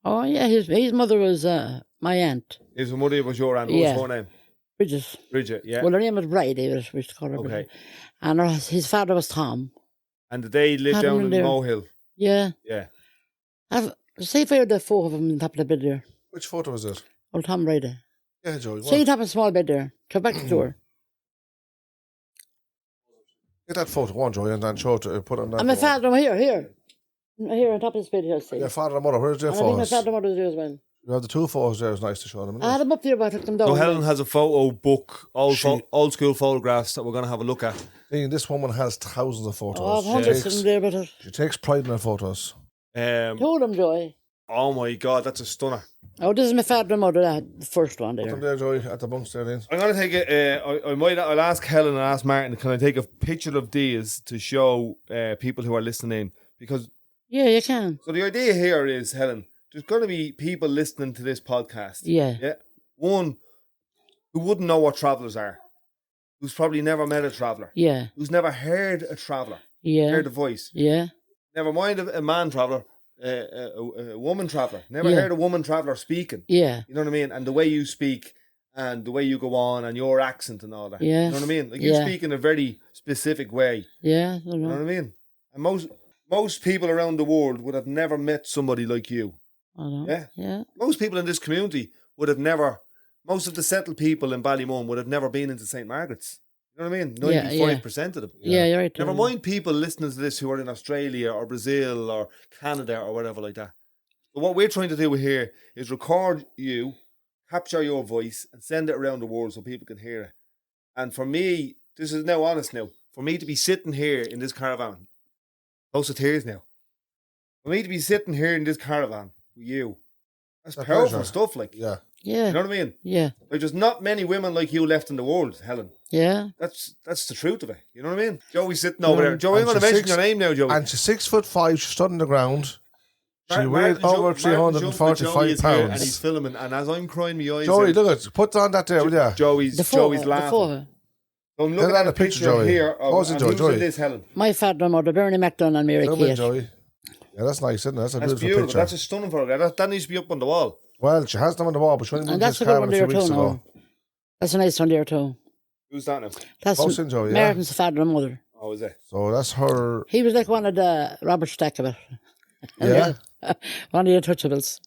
Speaker 3: Oh, yeah, his mother was my aunt,
Speaker 2: His mother was your aunt. What
Speaker 3: Yeah.
Speaker 2: was her name?
Speaker 3: Bridget.
Speaker 2: Bridget, yeah.
Speaker 3: Well, her name was Bride, we used to call her
Speaker 2: Okay.
Speaker 3: Bridget. And his father was Tom.
Speaker 2: And did they live
Speaker 3: Had
Speaker 2: down
Speaker 3: him
Speaker 2: in
Speaker 3: there.
Speaker 2: Mohill?
Speaker 3: Yeah.
Speaker 2: Yeah.
Speaker 3: See if I had the four of them on top of the bed there.
Speaker 1: Which photo was it?
Speaker 3: Old Tom Bride.
Speaker 1: Yeah, Joey.
Speaker 3: See top of a small bed there. Go back to the door.
Speaker 1: Get that photo, one, Joey, and then show it. Put it on that.
Speaker 3: And my
Speaker 1: one.
Speaker 3: father, here. Here on top of this bed here, see.
Speaker 1: Your father and mother, where's their
Speaker 3: And I think my
Speaker 1: photos?
Speaker 3: father and mother was there as well.
Speaker 1: You have the two photos there. It's nice to show them.
Speaker 3: I had them up there, but I took them down.
Speaker 2: So Helen has a photo book, old
Speaker 1: She-
Speaker 2: old school photographs that we're going to have a look at.
Speaker 1: Dean, this woman has thousands of photos.
Speaker 3: Oh, I've
Speaker 1: She
Speaker 3: hundreds of
Speaker 1: takes-
Speaker 3: them there, but I
Speaker 1: She takes pride in her photos.
Speaker 3: told them, Joy.
Speaker 2: Oh my God, that's a stunner.
Speaker 3: Oh, this is my father and mother, the first one
Speaker 1: Put them
Speaker 3: there.
Speaker 1: there, Joey, at the bunks there, Dean.
Speaker 2: I'm going to take it. I'll ask Helen and ask Martin. Can I take a picture of these to show people who are listening? Because
Speaker 3: Yeah, you can.
Speaker 2: so the idea here is, Helen, there's going to be people listening to this podcast.
Speaker 3: Yeah.
Speaker 2: Yeah. One who wouldn't know what travellers are, who's probably never met a traveller,
Speaker 3: Yeah.
Speaker 2: who's never heard a traveller,
Speaker 3: Yeah.
Speaker 2: heard a voice.
Speaker 3: Yeah.
Speaker 2: Never mind a man traveller, a woman traveller. Never
Speaker 3: Yeah.
Speaker 2: heard a woman traveller speaking.
Speaker 3: Yeah.
Speaker 2: You know what I mean? And the way you speak and the way you go on and your accent and all that.
Speaker 3: Yeah.
Speaker 2: You know what I mean? Like you
Speaker 3: Yeah.
Speaker 2: speak in a very specific way.
Speaker 3: Yeah. I don't
Speaker 2: You know
Speaker 3: know.
Speaker 2: what I mean? And most people around the world would have never met somebody like you.
Speaker 3: I don't know.
Speaker 2: Yeah.
Speaker 3: Yeah.
Speaker 2: Most people in this community would have never, most of the settled people in Ballymun would have never been into St. Margaret's. You know what I mean?
Speaker 3: Yeah,
Speaker 2: 95% of them.
Speaker 3: Yeah, you're right.
Speaker 2: Never mind people listening to this who are in Australia or Brazil or Canada or whatever like that. But what we're trying to do here is record you, capture your voice, and send it around the world so people can hear it. And for me, this is now honest now, for me to be sitting here in this caravan, close to tears now, for me to be sitting here in this caravan with you, that's
Speaker 1: A
Speaker 2: powerful
Speaker 1: pleasure.
Speaker 2: stuff. Like,
Speaker 1: Yeah.
Speaker 3: Yeah.
Speaker 2: you know what I mean?
Speaker 3: Yeah.
Speaker 2: Like, there's not many women like you left in the world, Helen.
Speaker 3: Yeah.
Speaker 2: That's the truth of it. You know what I mean? Joey's sitting over there. Joey, I'm
Speaker 1: And
Speaker 2: going to
Speaker 1: she's
Speaker 2: mention
Speaker 1: six-
Speaker 2: your name now, Joey.
Speaker 1: And she's 5'5". She stood on the ground. She
Speaker 2: Martin
Speaker 1: weighed
Speaker 2: jumped-
Speaker 1: over
Speaker 2: Martin jumped, but Joey
Speaker 1: 345
Speaker 2: is here And he's
Speaker 1: pounds.
Speaker 2: filming, and as I'm crying my eyes
Speaker 1: Joey,
Speaker 2: out,
Speaker 1: look at put on that there, will ya?
Speaker 2: Joey's
Speaker 3: The four.
Speaker 2: Joey's
Speaker 3: The
Speaker 2: laughing.
Speaker 3: four.
Speaker 2: So I'm
Speaker 1: Get
Speaker 2: looking
Speaker 1: on
Speaker 2: at a
Speaker 1: the picture,
Speaker 2: picture
Speaker 1: Joey.
Speaker 2: here of
Speaker 1: Pause it,
Speaker 2: and
Speaker 1: Joey,
Speaker 2: who's
Speaker 1: Joey.
Speaker 2: in this, Helen.
Speaker 3: My father and mother, Bernie MacDonald and Mary
Speaker 1: Come in,
Speaker 3: Kate.
Speaker 1: Joey. Yeah, that's nice, isn't it? That's a
Speaker 2: That's
Speaker 1: beautiful,
Speaker 2: beautiful.
Speaker 1: picture.
Speaker 2: That's a stunning photograph. That needs to be up on the wall.
Speaker 1: Well, she has them on the wall, but she only
Speaker 3: And
Speaker 1: moved
Speaker 3: that's
Speaker 1: this
Speaker 3: a good
Speaker 1: car
Speaker 3: one
Speaker 1: a few
Speaker 3: there
Speaker 1: weeks
Speaker 3: too
Speaker 1: ago.
Speaker 3: now. That's a nice one there too.
Speaker 2: Who's that now?
Speaker 3: That's
Speaker 1: Close in, Joey, yeah.
Speaker 3: Martin's father and mother.
Speaker 2: Oh, is it?
Speaker 1: So that's her.
Speaker 3: He was like one of the Robert Stack of it.
Speaker 1: Yeah.
Speaker 3: One of the Untouchables.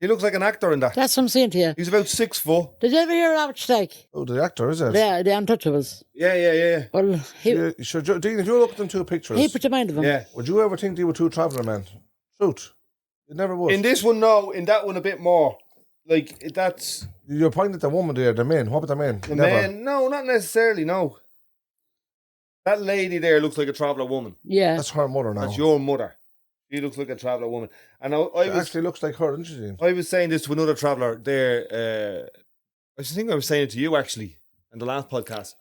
Speaker 2: He looks like an actor in that.
Speaker 3: That's what I'm saying to you.
Speaker 2: He's about 6 foot.
Speaker 3: Did you ever hear Robert Stack?
Speaker 1: Oh, the actor, is it?
Speaker 3: Yeah, the Untouchables.
Speaker 2: Yeah.
Speaker 3: Well, he
Speaker 1: Yeah, sure, Dean, if you look at them two pictures,
Speaker 3: put your mind of him.
Speaker 2: Yeah.
Speaker 1: would you ever think they were two traveller men? Truth. You never would.
Speaker 2: In this one, no. In that one, a bit more. Like, that's
Speaker 1: You're pointing at the woman there, the men. What about the men?
Speaker 2: the
Speaker 1: Never.
Speaker 2: man. No, not necessarily, no. That lady there looks like a traveller woman.
Speaker 3: Yeah.
Speaker 1: That's her mother now.
Speaker 2: That's your mother. She looks like a traveller woman. And I
Speaker 1: She
Speaker 2: was
Speaker 1: actually looks like her, doesn't she, Dean?
Speaker 2: I was saying this to another traveller there. I think I was saying it to you actually in the last podcast.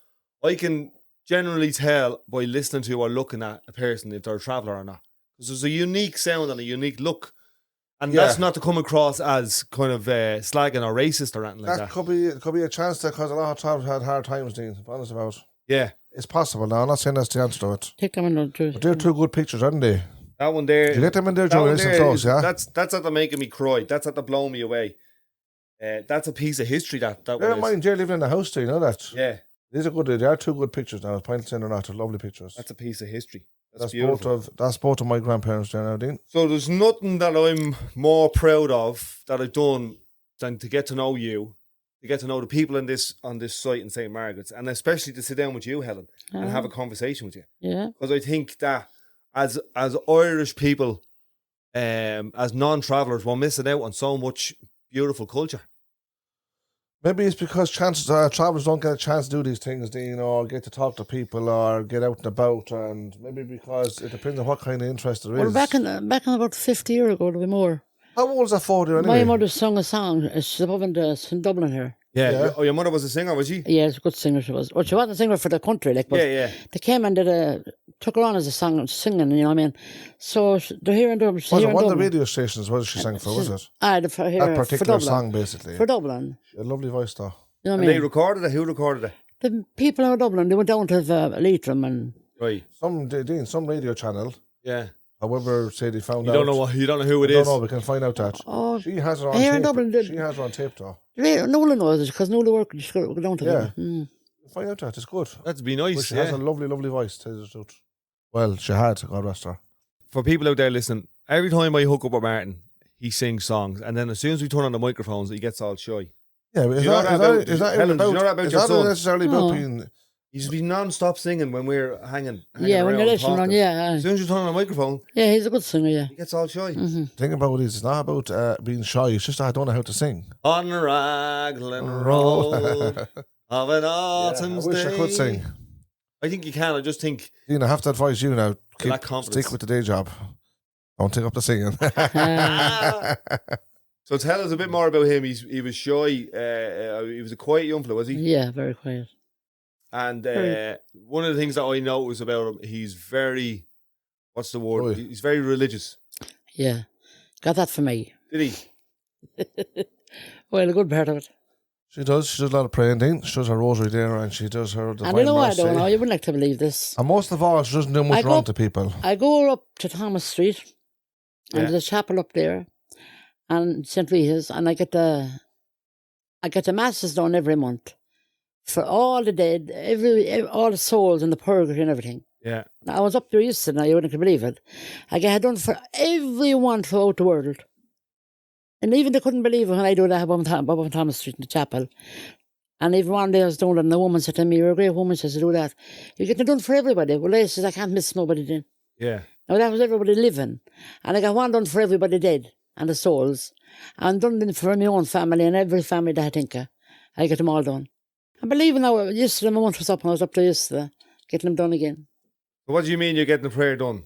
Speaker 2: I can generally tell by listening to or looking at a person if they're a traveller or not. Because there's a unique sound and a unique look. And
Speaker 1: Yeah.
Speaker 2: that's not to come across as kind of slagging or racist or anything like
Speaker 1: That
Speaker 2: that.
Speaker 1: could be a chance there because a lot of travellers had hard times, Dean. To be honest about.
Speaker 2: Yeah.
Speaker 1: It's possible now. I'm not saying that's the answer to it.
Speaker 3: Take them in the truth.
Speaker 1: But they're two good pictures, aren't they?
Speaker 2: That one there.
Speaker 1: Did you get them in there,
Speaker 2: that
Speaker 1: Joey?
Speaker 2: one
Speaker 1: Nice and
Speaker 2: there
Speaker 1: close,
Speaker 2: is-
Speaker 1: yeah?
Speaker 2: That's at the making me cry. That's at the blowing me away. That's a piece of history that
Speaker 1: Never
Speaker 2: one is.
Speaker 1: mind, you're living in the house, do you know that?
Speaker 2: Yeah.
Speaker 1: These are good. They are two good pictures now. Points in or not, they're lovely pictures.
Speaker 2: That's a piece of history.
Speaker 1: That's
Speaker 2: beautiful.
Speaker 1: both of my grandparents there now, Dean.
Speaker 2: So there's nothing that I'm more proud of that I've done than to get to know you, to get to know the people on this site in St. Margaret's, and especially to sit down with you, Helen, and have a conversation with you.
Speaker 3: Yeah.
Speaker 2: Because I think that as Irish people, as non-travellers, we're missing out on so much beautiful culture.
Speaker 1: Maybe it's because travellers don't get a chance to do these things, Dean, or get to talk to people, or get out and about, and maybe because it depends on what kind of interest there is.
Speaker 3: Well, back in about 50 years ago, there was more.
Speaker 1: How old is that for there anyway?
Speaker 3: My mother sung a song. She's up in Dublin here.
Speaker 1: Yeah.
Speaker 2: Oh, your mother was a singer, was she?
Speaker 3: Yeah, she's a good singer she was. Well, she wasn't a singer for the country, like, but
Speaker 2: Yeah.
Speaker 3: they came and took her on as a singing, you know what I mean? So they're here in Dublin.
Speaker 1: Was it one of the radio stations? What she sang for, was it?
Speaker 3: For here,
Speaker 1: That
Speaker 3: for
Speaker 1: particular
Speaker 3: Dublin.
Speaker 1: song, basically.
Speaker 3: For Dublin.
Speaker 1: She had a lovely voice, though.
Speaker 3: You know what I
Speaker 2: And
Speaker 3: mean?
Speaker 2: they recorded it? Who recorded it?
Speaker 3: The people out of Dublin, they went down to Leitrim and
Speaker 2: Right.
Speaker 1: Some radio channel
Speaker 2: Yeah.
Speaker 1: However, say they found
Speaker 2: You
Speaker 1: out.
Speaker 2: don't know who it
Speaker 1: I don't
Speaker 2: is.
Speaker 1: know. We can find out that.
Speaker 3: Oh,
Speaker 1: She has her on
Speaker 3: here in
Speaker 1: tape.
Speaker 3: Dublin,
Speaker 1: She has her on tape, though.
Speaker 3: Nola knows it because Nola worked. Just go down to
Speaker 1: Yeah.
Speaker 3: them.
Speaker 1: Find out that. It's good.
Speaker 2: That'd be
Speaker 1: But
Speaker 2: nice.
Speaker 1: she has a lovely, lovely voice, to tell you the truth. Well, she had, God rest her.
Speaker 2: For people out there listening, every time I hook up with Martin, he sings songs, and then as soon as we turn on the microphones, he gets all shy.
Speaker 1: Yeah, but is
Speaker 2: You know that about- Helen, do you know that about
Speaker 1: is
Speaker 2: your
Speaker 1: that
Speaker 2: son?
Speaker 1: necessarily about being...
Speaker 2: He's been non-stop singing when we're hanging
Speaker 3: Yeah, when
Speaker 2: around
Speaker 3: you're listening
Speaker 2: talking.
Speaker 3: on, yeah.
Speaker 2: As soon as you turn on the microphone,
Speaker 3: Yeah, he's a good singer, yeah.
Speaker 2: he gets all shy.
Speaker 3: Mm-hmm.
Speaker 1: The thing about it is, it's not about being shy. It's just that I don't know how to sing.
Speaker 2: On the Raglan Road of an autumn's
Speaker 1: I wish
Speaker 2: day.
Speaker 1: I could sing.
Speaker 2: I think you can. I just think
Speaker 1: Dean, I have to advise you now.
Speaker 2: lack confidence.
Speaker 1: Stick with the day job. Don't take up the singing.
Speaker 2: So tell us a bit more about him. He was shy. He was a quiet young fella, was he?
Speaker 3: Yeah, very quiet.
Speaker 2: And one of the things that I noticed about him, he's very, what's the word?
Speaker 1: Oh, yeah.
Speaker 2: He's very religious.
Speaker 3: Yeah. Got that for me.
Speaker 2: Did he?
Speaker 3: Well, a good part of it.
Speaker 1: She does a lot of praying, Dean. She does her rosary there and she does her divine
Speaker 3: And you know what, I
Speaker 1: mercy.
Speaker 3: don't know, you wouldn't like to believe this.
Speaker 1: And most of all, she doesn't do much wrong to people.
Speaker 3: I go up to Thomas Street, and there's a chapel up there, and St. Rita's, and I get the masses done every month for all the dead, all the souls in the purgatory and everything.
Speaker 2: Yeah.
Speaker 3: I was up there yesterday, now you wouldn't believe it. I get it done for everyone throughout the world. And even they couldn't believe it when I do that above Thomas Street in the chapel. And even one day I was doing it, and the woman said to me, "You're a great woman," says, "to do that. You're getting it done for everybody." Well, I says, "I can't miss nobody then."
Speaker 2: Yeah.
Speaker 3: Now that was everybody living. And I got one done for everybody dead and the souls. And done for my own family and every family that I think of. I get them all done. And believe now, yesterday my month was up and I was up there yesterday, getting them done again.
Speaker 2: What do you mean you're getting the prayer done?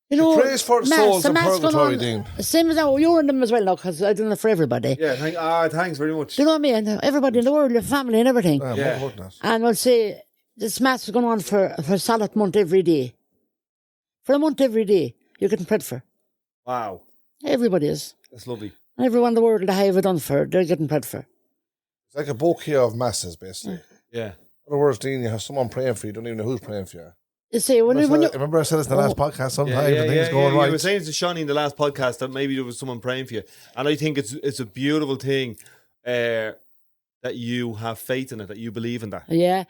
Speaker 3: You know,
Speaker 1: prays for souls in purgatory, Dean.
Speaker 3: Same as now, you're in them as well now, because I done it for everybody.
Speaker 2: Yeah, thanks very much.
Speaker 3: Do you know what I mean? Everybody in the world, your family and everything.
Speaker 2: Yeah.
Speaker 3: And we'll say, this mass is going on for a solid month every day. For a month every day, you're getting prayed for.
Speaker 2: Wow.
Speaker 3: Everybody is.
Speaker 2: That's lovely.
Speaker 3: And everyone in the world that I have it done for, they're getting prayed for.
Speaker 1: It's like a bouquet of masses, basically.
Speaker 2: Yeah.
Speaker 1: In other words, Dean, you have someone praying for you, you don't even know who's praying for you.
Speaker 3: You see,
Speaker 1: Remember I said this in the last podcast, sometimes the things going right.
Speaker 2: You were saying to Shawnee in the last podcast that maybe there was someone praying for you. And I think it's a beautiful thing that you have faith in it, that you believe in that.
Speaker 3: Yeah.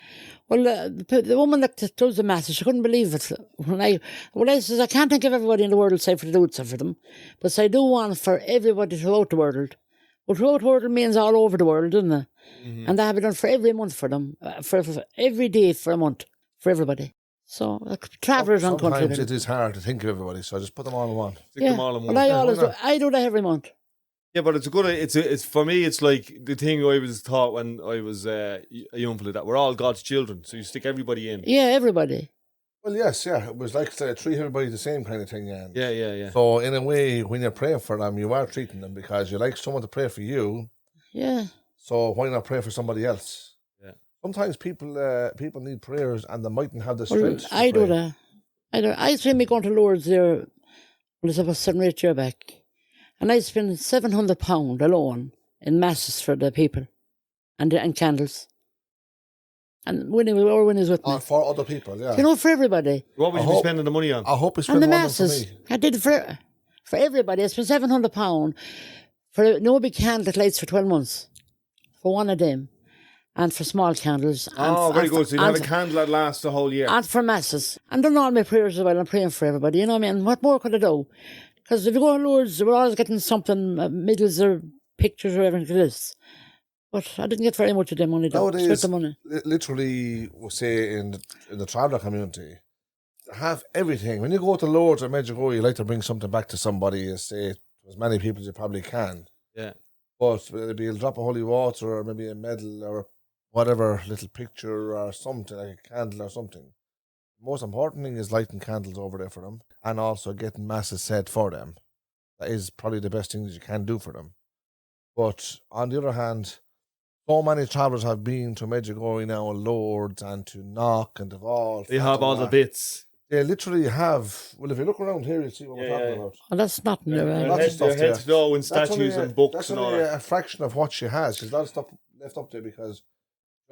Speaker 3: Well, the woman that does the mass, she couldn't believe it. When I says, I can't think of everybody in the world say for the do it for them, but I do one for everybody throughout the world. Well, throughout the world means all over the world, doesn't it? Mm-hmm. And that have been done for every month for them, for every day for a month, for everybody. So, travellers on country.
Speaker 1: Sometimes it is hard to think of everybody, so I just put them all in one.
Speaker 2: Stick them all in one.
Speaker 3: Well, I do that every month.
Speaker 2: Yeah, but it's for me, it's like the thing I was taught when I was a young fella, that we're all God's children, so you stick everybody in.
Speaker 3: Yeah, everybody.
Speaker 1: Well, yes, yeah. It was like to treat everybody the same kind of thing.
Speaker 2: Yeah.
Speaker 1: So, in a way, when you're praying for them, you are treating them because you like someone to pray for you.
Speaker 3: Yeah.
Speaker 1: So, why not pray for somebody else?
Speaker 2: Yeah.
Speaker 1: Sometimes people need prayers and they mightn't have the strength.
Speaker 3: I do that. I see me going to Lourdes there when I was about 7 or 8 years back. And I spent £700 alone in masses for the people and candles. And when he was with me.
Speaker 1: For other people, yeah.
Speaker 3: You know, for everybody.
Speaker 2: What would you be spending the money on?
Speaker 1: I hope you
Speaker 3: On
Speaker 1: spend
Speaker 3: the
Speaker 1: more
Speaker 3: masses.
Speaker 1: for me.
Speaker 3: I did it for everybody. I spent £700 for no big candle lights for 12 months. For one of them. And for small candles.
Speaker 2: Very good. So you have a candle that lasts the whole year.
Speaker 3: And for masses. And done all my prayers as well. I'm praying for everybody. You know what I mean? What more could I do? Because if you go to Lourdes, we're always getting something, medals or pictures or everything like this. But I didn't get very much of them money.
Speaker 1: Nowadays,
Speaker 3: the money.
Speaker 1: Literally, we'll say in the traveller community, have everything. When you go to Lourdes or Medjugorje, you like to bring something back to somebody, you say as many people as you probably can.
Speaker 2: Yeah.
Speaker 1: But maybe you'll drop a holy water or maybe a medal or whatever little picture or something, like a candle or something. The most important thing is lighting candles over there for them and also getting masses said for them. That is probably the best thing that you can do for them. But on the other hand, so many travellers have been to Medjugorje now and Lourdes and to Knock and to all.
Speaker 2: They have all the bits.
Speaker 1: They literally have. Well, if you look around here, you'll see what we're talking about.
Speaker 3: Well, that's not
Speaker 2: Their
Speaker 1: Lots of stuff
Speaker 2: heads go in statues and books
Speaker 1: that's
Speaker 2: and all
Speaker 1: only
Speaker 2: that.
Speaker 1: a fraction of what she has. She's a lot of stuff left up there because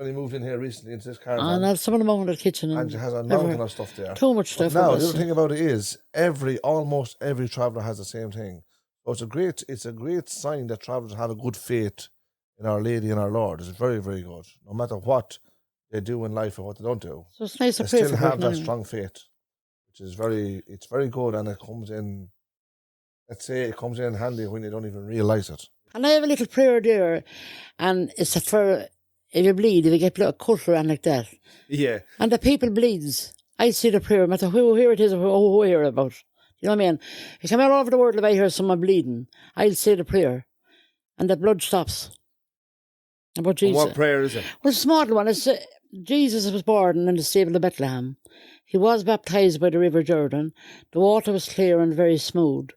Speaker 1: When he moved in here recently into this
Speaker 3: And
Speaker 1: caravan,
Speaker 3: have some of them out in the kitchen.
Speaker 1: and she has a mountain of stuff there.
Speaker 3: Too much
Speaker 1: But
Speaker 3: stuff.
Speaker 1: now, the other thing about it is, almost every traveller has the same thing. So it's a great sign that travellers have a good faith in Our Lady and Our Lord. It's very, very good. No matter what they do in life or what they don't do,
Speaker 3: So it's nice to
Speaker 1: they
Speaker 3: pray
Speaker 1: still
Speaker 3: for
Speaker 1: have
Speaker 3: people
Speaker 1: that
Speaker 3: anyway.
Speaker 1: strong faith, which is very good, and it comes in. Let's say it comes in handy when you don't even realise it.
Speaker 3: And I have a little prayer there, and it's for if you bleed, if you get a cut or anything like that.
Speaker 2: Yeah.
Speaker 3: And the people bleeds. I say the prayer, no matter who here it is or who hear about. You know what I mean? You come all over the world if I hear someone bleeding, I'll say the prayer, and the blood stops. About Jesus.
Speaker 2: And what prayer is it?
Speaker 3: Well, it's a small one. It's Jesus was born in the stable of Bethlehem. He was baptized by the river Jordan. The water was clear and very smooth.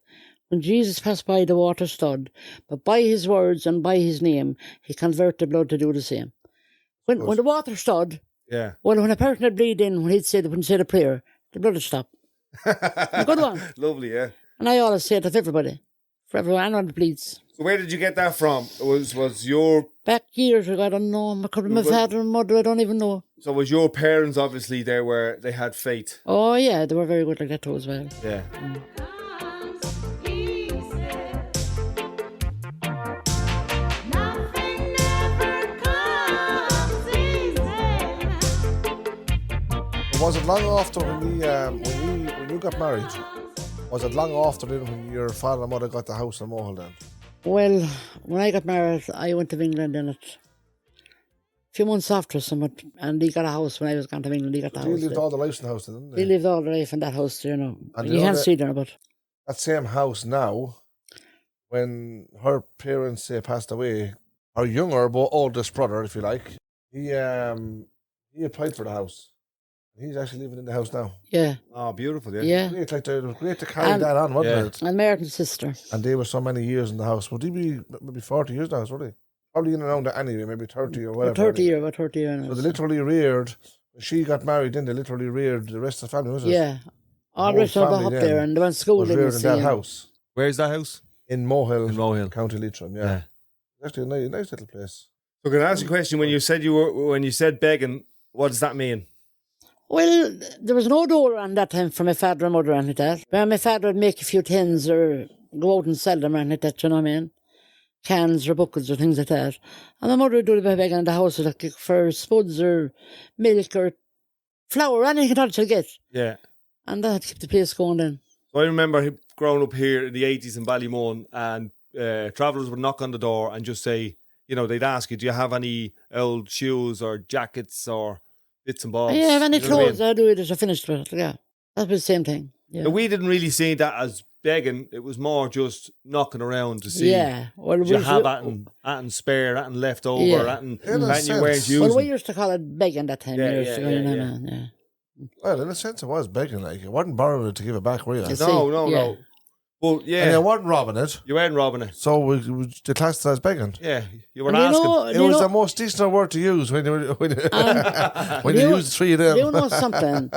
Speaker 3: When Jesus passed by, the water stood, but by his words and by his name, he converted the blood to do the same. When the water stood,
Speaker 2: Yeah.
Speaker 3: well, when a person had bleed in, when he said a prayer, the blood would stop. A good one.
Speaker 2: Lovely, yeah.
Speaker 3: And I always say it to everybody, for anyone that bleeds.
Speaker 2: So where did you get that from? Was your
Speaker 3: Back years ago, I don't know. It could be my father and mother, I don't even know.
Speaker 2: so was your parents obviously there where they had faith?
Speaker 3: Oh, yeah, they were very good like that too as well.
Speaker 2: Yeah.
Speaker 1: Was it long after when you got married? Was it long after then when your father and mother got the house in Mohill then?
Speaker 3: Well, when I got married, I went to England in it. A few months after somewhat, and he got a house when I was gone to England. He got the
Speaker 1: He
Speaker 3: house.
Speaker 1: lived
Speaker 3: there.
Speaker 1: all the life in the house then, didn't
Speaker 3: He lived all the life in that house, you know.
Speaker 1: And
Speaker 3: You
Speaker 1: you know
Speaker 3: can't
Speaker 1: that-
Speaker 3: see there, but
Speaker 1: That same house now, when her parents passed away, her younger but oldest brother, if you like, he applied for the house. He's actually living in the house now.
Speaker 3: yeah,
Speaker 2: Oh, beautiful, yeah.
Speaker 3: yeah.
Speaker 1: Great, it was great to carry
Speaker 3: And-
Speaker 1: that on, wasn't
Speaker 2: Yeah.
Speaker 1: it?
Speaker 3: And married my sister.
Speaker 1: And they were so many years in the house. Would he be maybe 40 years in the house, would he? Probably in and around that anyway, maybe 30 or whatever.
Speaker 3: About 30
Speaker 1: anyway.
Speaker 3: years, about 30 years.
Speaker 1: So they literally reared, when she got married then, they literally reared the rest of the family, was it?
Speaker 3: Yeah. All
Speaker 1: whole
Speaker 3: the rest of them
Speaker 1: family
Speaker 3: up
Speaker 1: then
Speaker 3: there, and they went to school
Speaker 1: Was
Speaker 3: in
Speaker 1: reared
Speaker 3: the
Speaker 1: in that
Speaker 3: sea.
Speaker 1: house.
Speaker 2: Where's that house?
Speaker 1: In Mohill,
Speaker 2: In Mohill.
Speaker 1: County Leitrim, yeah. Actually a nice little place.
Speaker 2: So can I ask you a question? When you said begging, what does that mean?
Speaker 3: Well, there was no door on that time for my father and mother and like that. But my father would make a few tins or go out and sell them and like that, you know what I mean? Cans or buckets or things like that. And my mother would do the begging in the house like for spuds or milk or flour, anything at all she'd get.
Speaker 2: Yeah.
Speaker 3: And that kept the place going then.
Speaker 2: So I remember growing up here in the 80s in Ballymun, and travellers would knock on the door and just say, you know, they'd ask you, do you have any old shoes or jackets or bits and bobs?
Speaker 3: Yeah, any
Speaker 2: You know what I
Speaker 3: clothes,
Speaker 2: mean?
Speaker 3: I do it as I finished with it, yeah. That was the same thing. Yeah.
Speaker 2: Now, we didn't really see that as begging. It was more just knocking around to see.
Speaker 3: Yeah. Well,
Speaker 2: Do you
Speaker 3: we-
Speaker 2: have anything spare, anything left over,
Speaker 3: Yeah.
Speaker 2: anything
Speaker 1: In a
Speaker 2: you weren't
Speaker 1: sense.
Speaker 2: using?
Speaker 3: Well, we used to call it begging that time.
Speaker 2: Yeah,
Speaker 3: years
Speaker 2: yeah,
Speaker 3: ago,
Speaker 2: yeah,
Speaker 3: you know,
Speaker 2: yeah.
Speaker 3: man, yeah.
Speaker 1: Well, in a sense it was begging, like, it wasn't borrowing it to give it back, were you?
Speaker 3: Yes.
Speaker 2: No.
Speaker 3: Yeah.
Speaker 2: Well, yeah,
Speaker 1: And you weren't robbing it,
Speaker 2: you weren't robbing it.
Speaker 1: so we the class as begging.
Speaker 2: Yeah, you were
Speaker 3: And you
Speaker 2: asking.
Speaker 3: know,
Speaker 1: It
Speaker 3: you
Speaker 1: was
Speaker 3: know,
Speaker 1: the most decent word to use when you when
Speaker 3: And
Speaker 1: you used the three of them.
Speaker 3: you know something?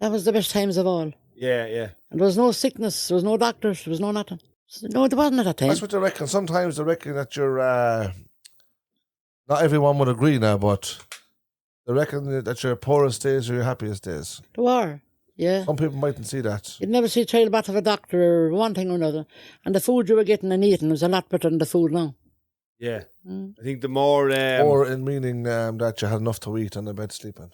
Speaker 3: That was the best times of all.
Speaker 2: Yeah.
Speaker 3: And there was no sickness, there was no doctors, there was no nothing. No, there wasn't at that time.
Speaker 1: That's what they reckon. Sometimes they reckon that you're. Not everyone would agree now, but they reckon that your poorest days are your happiest days.
Speaker 3: There were, yeah.
Speaker 1: Some people mightn't see that.
Speaker 3: You'd never see a child back of a doctor or one thing or another. And the food you were getting and eating was a lot better than the food now.
Speaker 2: Yeah.
Speaker 3: Mm.
Speaker 2: I think the more...
Speaker 1: Or in meaning that you had enough to eat and a bed to sleep in,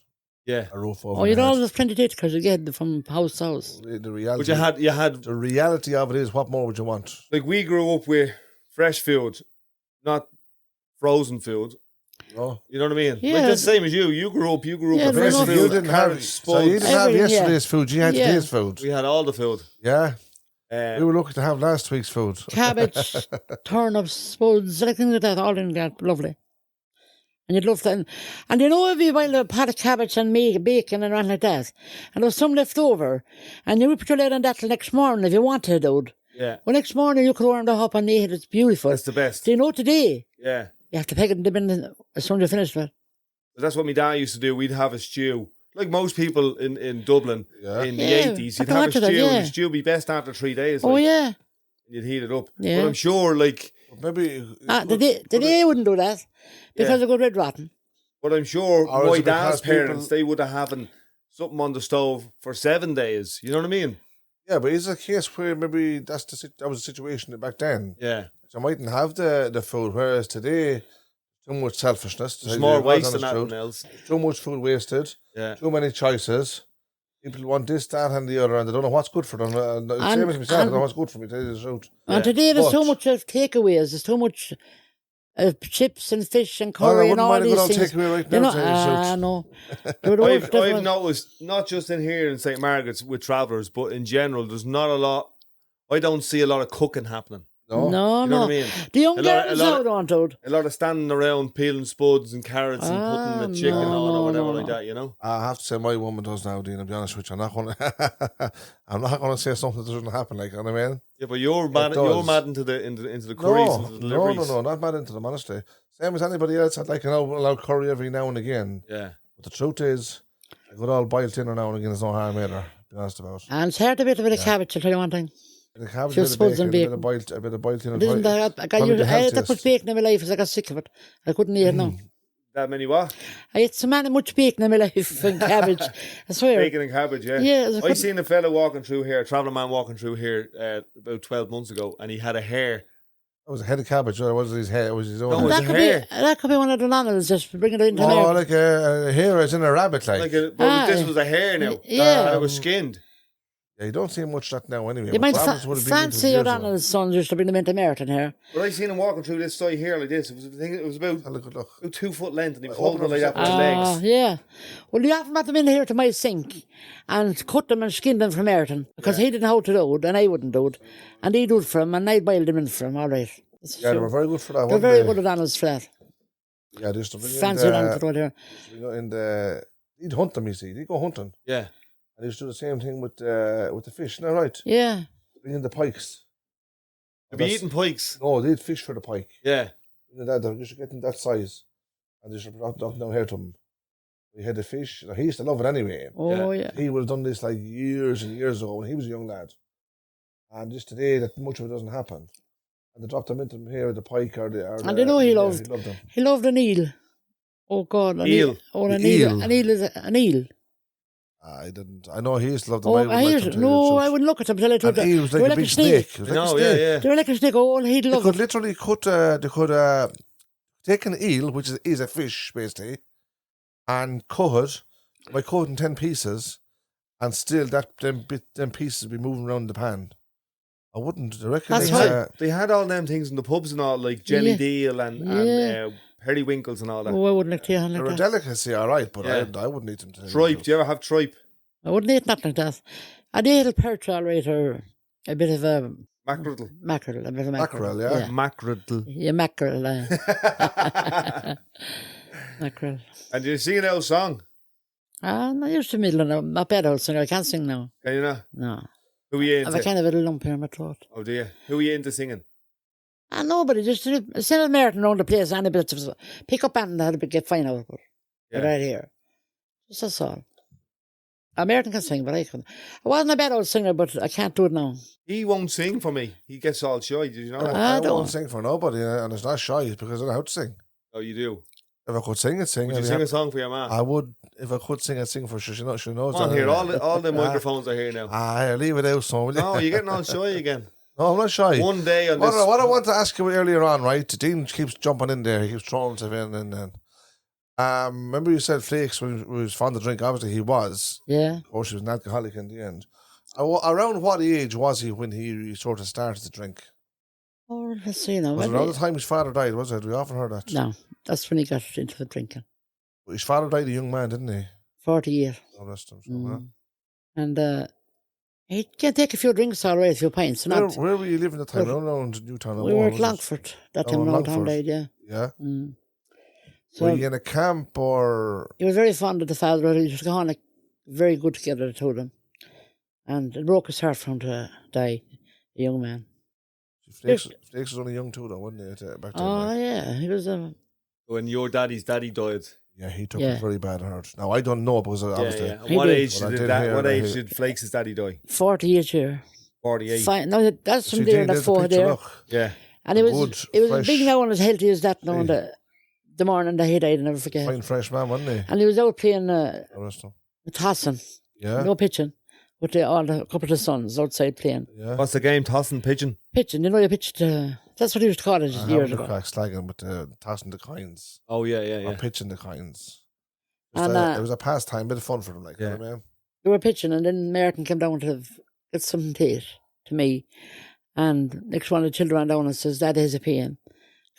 Speaker 2: yeah.
Speaker 1: a roof over
Speaker 3: Oh, you'd
Speaker 1: your head.
Speaker 3: always plenty to eat because you get from house to house.
Speaker 1: The reality,
Speaker 2: But you had
Speaker 1: the reality of it is, what more would you want?
Speaker 2: like, we grew up with fresh food, not frozen food.
Speaker 1: No.
Speaker 2: You know what I mean?
Speaker 3: Yeah.
Speaker 2: Like the same as you. You grew up
Speaker 3: Yeah,
Speaker 2: with
Speaker 3: there
Speaker 2: fresh
Speaker 3: was no
Speaker 2: food.
Speaker 1: You didn't have,
Speaker 2: carrots,
Speaker 1: so you didn't
Speaker 2: spuds.
Speaker 1: have
Speaker 3: Everything, yeah.
Speaker 1: yesterday's food. You had
Speaker 3: Yeah.
Speaker 1: today's food.
Speaker 2: We had all the food.
Speaker 1: Yeah, we
Speaker 2: Um,
Speaker 1: were lucky to have last week's food.
Speaker 3: Cabbage, turnips, spuds, anything like that, all in that, lovely. And you'd love that. And you know, if you boil a pot of cabbage and make bacon and anything like that, and there was some left over, and you would put your lid on that till next morning if you wanted, dude.
Speaker 2: yeah.
Speaker 3: Well, next morning you could warm the up and eat it. It's beautiful.
Speaker 2: That's the best.
Speaker 3: Do you know today?
Speaker 2: Yeah.
Speaker 3: You have to peg it in the bin as soon as you finish with it.
Speaker 2: But that's what my dad used to do. We'd have a stew. Like most people in Dublin
Speaker 1: Yeah.
Speaker 2: in the
Speaker 3: Yeah,
Speaker 2: 80s,
Speaker 3: I
Speaker 2: you'd have a
Speaker 3: thought
Speaker 2: stew.
Speaker 3: of that, yeah.
Speaker 2: And the stew would be best after 3 days.
Speaker 3: Oh,
Speaker 2: like,
Speaker 3: yeah.
Speaker 2: and you'd heat it up.
Speaker 3: Yeah.
Speaker 2: But I'm sure, like,
Speaker 1: Maybe
Speaker 3: Today wouldn't do that because
Speaker 2: Yeah.
Speaker 3: it got red rotten.
Speaker 2: But I'm sure
Speaker 1: Or is
Speaker 2: my
Speaker 1: it
Speaker 2: dad's
Speaker 1: because people-
Speaker 2: parents, they would have having something on the stove for 7 days. You know what I mean?
Speaker 1: Yeah, but is it a case where maybe that was the situation back then?
Speaker 2: Yeah.
Speaker 1: So I mightn't have the food, whereas today, too much selfishness.
Speaker 2: There's more waste than anything else.
Speaker 1: Too much food wasted.
Speaker 2: Yeah.
Speaker 1: Too many choices. People want this, that, and the other, and they don't know what's good for them. Same as myself, I don't know what's good for me. Tell you the truth.
Speaker 3: And today there's so
Speaker 1: But-
Speaker 3: much of takeaways. There's so much chips and fish and
Speaker 1: Oh, I
Speaker 3: curry and
Speaker 1: wouldn't
Speaker 3: all
Speaker 1: mind a
Speaker 3: these
Speaker 1: good old
Speaker 3: things.
Speaker 1: takeaway right
Speaker 3: You
Speaker 1: now.
Speaker 3: know,
Speaker 1: Tell you the truth.
Speaker 3: no. There were
Speaker 2: I've
Speaker 3: different-
Speaker 2: noticed, not just in here in St. Margaret's with travellers, but in general, there's not a lot. I don't see a lot of cooking happening.
Speaker 1: No.
Speaker 3: No,
Speaker 2: You know
Speaker 3: no.
Speaker 2: what I mean?
Speaker 3: The young
Speaker 2: A lot-
Speaker 3: girls
Speaker 2: a lot
Speaker 3: now
Speaker 2: of-
Speaker 3: don't, dude.
Speaker 2: A lot of standing around peeling spuds and carrots and putting the chicken
Speaker 3: no,
Speaker 2: on or whatever
Speaker 3: no,
Speaker 2: like
Speaker 3: no.
Speaker 2: that, you know?
Speaker 1: I have to say my woman does now, Dean. I'll be honest with you. I'm not going to say something that doesn't happen. Like, you know what I mean?
Speaker 2: Yeah, but you're mad.
Speaker 1: does.
Speaker 2: You're mad into the curries and the
Speaker 1: No,
Speaker 2: deliveries.
Speaker 1: not mad into them, honestly. Same as anybody else. I'd like an old curry every now and again.
Speaker 2: Yeah.
Speaker 1: But the truth is, a good old boiled dinner now and again is no harm either. To be honest about.
Speaker 3: And it's hard to bit of cabbage, I'll tell you one thing.
Speaker 1: The cabbage,
Speaker 3: Few
Speaker 1: a bit of
Speaker 3: spuds and
Speaker 1: bacon, a bit of boiled dinner.
Speaker 3: It isn't that, I
Speaker 1: probably the
Speaker 3: had that
Speaker 1: healthiest.
Speaker 3: much bacon in my life as I got sick of it. I couldn't eat it now.
Speaker 2: That many what?
Speaker 3: I ate so much bacon in my life and cabbage. I swear.
Speaker 2: Bacon and cabbage, yeah.
Speaker 3: Yeah,
Speaker 2: I seen a fella walking through here, a travelling man walking through here about 12 months ago, and he had a hair.
Speaker 1: It was a head of cabbage, or was it his hair? It was his own.
Speaker 2: No,
Speaker 1: hair.
Speaker 2: it was
Speaker 3: that,
Speaker 2: a
Speaker 3: could
Speaker 2: hair.
Speaker 3: be, that could be one of the animals just bringing it into
Speaker 1: Oh,
Speaker 3: there.
Speaker 1: like a hair is in a rabbit, like.
Speaker 2: But this was a hair now.
Speaker 3: Yeah.
Speaker 2: And it was skinned.
Speaker 1: Yeah, you don't see much of that now anyway.
Speaker 3: You
Speaker 1: but
Speaker 3: might
Speaker 1: rabbits would have been into
Speaker 3: fancy
Speaker 1: the
Speaker 3: your
Speaker 1: years ago.
Speaker 3: Donald's sons used to bring them into Merton here.
Speaker 2: But I seen him walking through this side here like this. It was about
Speaker 1: Have a good look.
Speaker 2: 2 foot length, and he was
Speaker 1: Open
Speaker 2: holding it like
Speaker 1: up
Speaker 2: that with his legs.
Speaker 3: Yeah. Well, you often brought them in here to my sink and cut them and skin them from Merton because he didn't know how to do it and I wouldn't do it. And he'd do it for him and I'd boil them in for him, all right. That's
Speaker 1: Yeah, they
Speaker 3: true.
Speaker 1: were very good for that.
Speaker 3: They're
Speaker 1: weren't
Speaker 3: very
Speaker 1: they?
Speaker 3: good at Donald's for that.
Speaker 1: Yeah, they used to bring
Speaker 3: Fancy Donald's right here.
Speaker 1: in the. He'd hunt them, you see. He'd go hunting.
Speaker 2: Yeah.
Speaker 1: And he used to do the same thing with the fish. Isn't that right?
Speaker 3: Yeah.
Speaker 1: Bring in the pikes.
Speaker 2: Have you eaten pikes?
Speaker 1: No, they'd fish for the pike.
Speaker 2: Yeah.
Speaker 1: You know, they should get in that size. And they should brought down here to him. We had the fish. He used to love it anyway.
Speaker 3: Oh, yeah.
Speaker 1: He would have done this like years and years ago when he was a young lad. And just today, that much of it doesn't happen. And they dropped them into him here with the pike or the.
Speaker 3: And you know he loved-
Speaker 1: he loved them.
Speaker 3: He loved an eel. Oh, God. An
Speaker 2: Eel.
Speaker 3: Oh, an
Speaker 1: The
Speaker 3: eel.
Speaker 1: eel.
Speaker 3: An eel is an eel.
Speaker 1: I didn't. I know he used to love them.
Speaker 3: Oh,
Speaker 1: I would
Speaker 3: I
Speaker 1: like
Speaker 3: hear
Speaker 1: them
Speaker 3: it.
Speaker 1: to
Speaker 3: No,
Speaker 1: tell
Speaker 3: I
Speaker 1: you the
Speaker 3: wouldn't look at them till I told
Speaker 1: truth. And he was
Speaker 3: They
Speaker 1: like
Speaker 3: were
Speaker 1: a big snake. He was like a
Speaker 2: No,
Speaker 1: snake.
Speaker 2: yeah.
Speaker 3: They were like a snake. Oh, he'd
Speaker 1: They
Speaker 3: love
Speaker 1: could
Speaker 3: it.
Speaker 1: literally cut. They could take an eel, which is a fish basically, and cut it by cutting 10 pieces, and still them pieces be moving around the pan. I wouldn't. I reckon
Speaker 3: That's
Speaker 1: it's,
Speaker 3: why-
Speaker 2: They had all them things in the pubs and all, like jelly
Speaker 3: Yeah.
Speaker 2: deal and
Speaker 3: Yeah.
Speaker 2: periwinkles and all that.
Speaker 3: Oh, I wouldn't like to eat
Speaker 1: they're a
Speaker 3: like that.
Speaker 1: delicacy, all right, but
Speaker 2: Yeah.
Speaker 1: I wouldn't eat them. Today.
Speaker 2: Tripe. Do you ever have tripe?
Speaker 3: I wouldn't eat nothing like that. I'd eat a perch, all right, or a bit of a
Speaker 2: Mackerel.
Speaker 3: mackerel. A bit of mackerel.
Speaker 1: Mackerel, yeah.
Speaker 3: Yeah,
Speaker 2: Mackerel.
Speaker 3: yeah mackerel. Mackerel.
Speaker 2: And you sing an old song?
Speaker 3: I'm not used to middle now. Not bad old singer. I can't sing now.
Speaker 2: Can you not?
Speaker 3: No.
Speaker 2: Who are you
Speaker 3: I have a
Speaker 2: into?
Speaker 3: kind of a little lump here in my throat.
Speaker 2: Oh dear. Who are you into singing?
Speaker 3: And nobody just send a Merton around the place and a bit of pick up and had a bit get fine out of it.
Speaker 2: Yeah.
Speaker 3: Right here. Just that's all. Merton can sing, but I couldn't. I wasn't a bad old singer, but I can't do it now.
Speaker 2: He won't sing for me. He gets all shy. Did you know that?
Speaker 3: I
Speaker 1: I
Speaker 3: don't.
Speaker 1: won't sing for nobody, and it's not shy. It's because I don't know how to sing.
Speaker 2: Oh, you do.
Speaker 1: If I could sing, I'd sing.
Speaker 2: Would you
Speaker 1: I'd be
Speaker 2: sing a
Speaker 1: happy.
Speaker 2: song for your man?
Speaker 1: I would. If I could sing, I'd sing for sure. She knows
Speaker 2: Come on
Speaker 1: that
Speaker 2: here.
Speaker 1: anyway.
Speaker 2: All the microphones are here now.
Speaker 1: I'll leave it out, so will you?
Speaker 2: No, you're getting all shy again.
Speaker 1: No, I'm not shy.
Speaker 2: One day on
Speaker 1: What,
Speaker 2: this.
Speaker 1: what I want to ask you earlier on, right? Dean keeps jumping in there. He keeps throwing stuff in and then. Remember you said Flakes when he was fond of drink? Obviously he was.
Speaker 3: Yeah.
Speaker 1: Of course, he was an alcoholic in the end. Around what age was he when he sort of started to drink?
Speaker 3: Oh, let's see now.
Speaker 1: Was it
Speaker 3: Maybe-
Speaker 1: around the time his father died, was it? We often heard that.
Speaker 3: No, that's when he got into the drinking.
Speaker 1: His father died a young man, didn't he?
Speaker 3: 40 years.
Speaker 1: Oh, rest him. So, huh?
Speaker 3: And he can take a few drinks all right, a few pints. Not,
Speaker 1: Where were you living at the time?
Speaker 3: We're-
Speaker 1: Around Newtown?
Speaker 3: we were at
Speaker 1: was it?
Speaker 3: Longford that
Speaker 1: Oh,
Speaker 3: time. Long time
Speaker 1: Longford.
Speaker 3: died, yeah.
Speaker 1: Yeah.
Speaker 3: Mm.
Speaker 1: Were
Speaker 3: So
Speaker 1: you in a camp or?
Speaker 3: he was very fond of the father. He just got on like very good together, the two of them. And it broke his heart for him to die, a young man.
Speaker 1: Flakes was only young too, though, wasn't he? Back then.
Speaker 3: Oh,
Speaker 1: like?
Speaker 3: yeah. He was a.
Speaker 2: When your daddy's daddy died.
Speaker 1: Yeah, he took
Speaker 3: Yeah.
Speaker 1: it very bad hurt. Now I don't know because obviously.
Speaker 2: Yeah.
Speaker 3: He
Speaker 2: What
Speaker 3: did.
Speaker 2: age
Speaker 1: Well, I
Speaker 2: did
Speaker 1: did
Speaker 2: that?
Speaker 1: hear
Speaker 2: What
Speaker 1: that
Speaker 2: age
Speaker 1: he-
Speaker 2: did Flakes' daddy die?
Speaker 3: 48 year.
Speaker 2: 48.
Speaker 3: Fine. No, that's
Speaker 1: See,
Speaker 3: from there,
Speaker 1: Dean,
Speaker 3: that
Speaker 1: there's the
Speaker 3: four
Speaker 1: picture,
Speaker 3: there.
Speaker 1: look.
Speaker 2: Yeah.
Speaker 3: And he
Speaker 1: Good,
Speaker 3: was as
Speaker 1: fresh.
Speaker 3: big now and as healthy as that now.
Speaker 1: See.
Speaker 3: And the the morning that he died, I never forget.
Speaker 1: Fine fresh man, wasn't he?
Speaker 3: And he was out playing
Speaker 1: Arrest him.
Speaker 3: tossing,
Speaker 1: Yeah.
Speaker 3: no pitching, with all the couple of the sons outside playing.
Speaker 1: Yeah.
Speaker 2: What's the game? Tossing, pigeon?
Speaker 3: Pitching, you know, you pitched, that's what he used to call it years
Speaker 1: The
Speaker 3: ago.
Speaker 1: crack slagging, but tossing the coins.
Speaker 2: Oh, yeah.
Speaker 1: Or pitching the coins.
Speaker 3: And,
Speaker 1: It was a pastime, bit of fun for them, like, you know what I mean?
Speaker 3: They were pitching, and then Martin came down to get something to eat to me. And next one of the children ran down and says, Dad has a pain.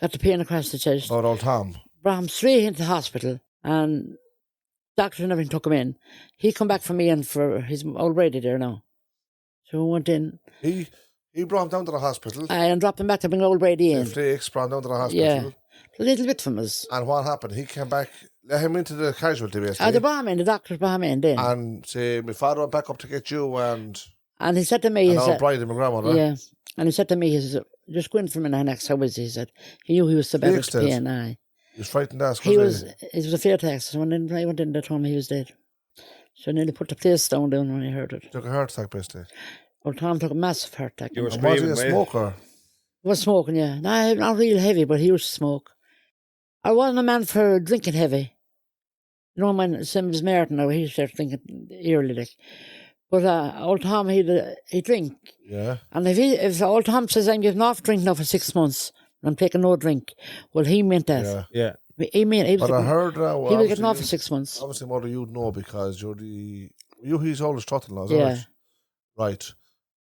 Speaker 3: Got the pain across the chest.
Speaker 1: About old Tom.
Speaker 3: Brought him straight into the hospital. And doctor and everything took him in. He come back for me and for his old lady there now. So we went in.
Speaker 1: He brought him down to the hospital.
Speaker 3: And dropped him back to bring old lady in.
Speaker 1: Flakes brought him down to the hospital.
Speaker 3: Yeah. A little bit from us.
Speaker 1: And what happened? He came back, let him into the casualty, basically.
Speaker 3: They brought him in, the doctors brought him in then.
Speaker 1: And say, my father went back up to get you and
Speaker 3: he said to me, he
Speaker 1: our
Speaker 3: said,
Speaker 1: bride and my grandmother.
Speaker 3: yeah. And he said to me, he said, just go in for a minute next, how is he? He said, he knew he was so bad with the pain. Aye.
Speaker 1: He was frightened to ask.
Speaker 3: It was a fear tax. So when I went in, they told me he was dead. So I nearly put the place down when I heard it.
Speaker 1: Took a heart attack, basically.
Speaker 3: Well, Tom took a massive heart attack.
Speaker 2: You were
Speaker 1: And was he
Speaker 2: screaming,
Speaker 1: a
Speaker 2: were you?
Speaker 1: smoker?
Speaker 3: He was smoking, yeah. No, not real heavy, but he used to smoke. I wasn't a man for drinking heavy. You know, man, same as Martin, now he started drinking early, like. But old Tom, he'd drink.
Speaker 1: Yeah.
Speaker 3: And if old Tom says, I'm getting off drink now for 6 months, and I'm taking no drink, well, he meant that.
Speaker 1: Yeah.
Speaker 2: Yeah.
Speaker 3: He meant, he was,
Speaker 1: But I heard
Speaker 3: he was getting off for
Speaker 1: obviously-
Speaker 3: 6 months.
Speaker 1: Obviously, Mother, you'd know because you're his oldest trotting-in-law, is
Speaker 3: Yeah.
Speaker 1: that right? Right.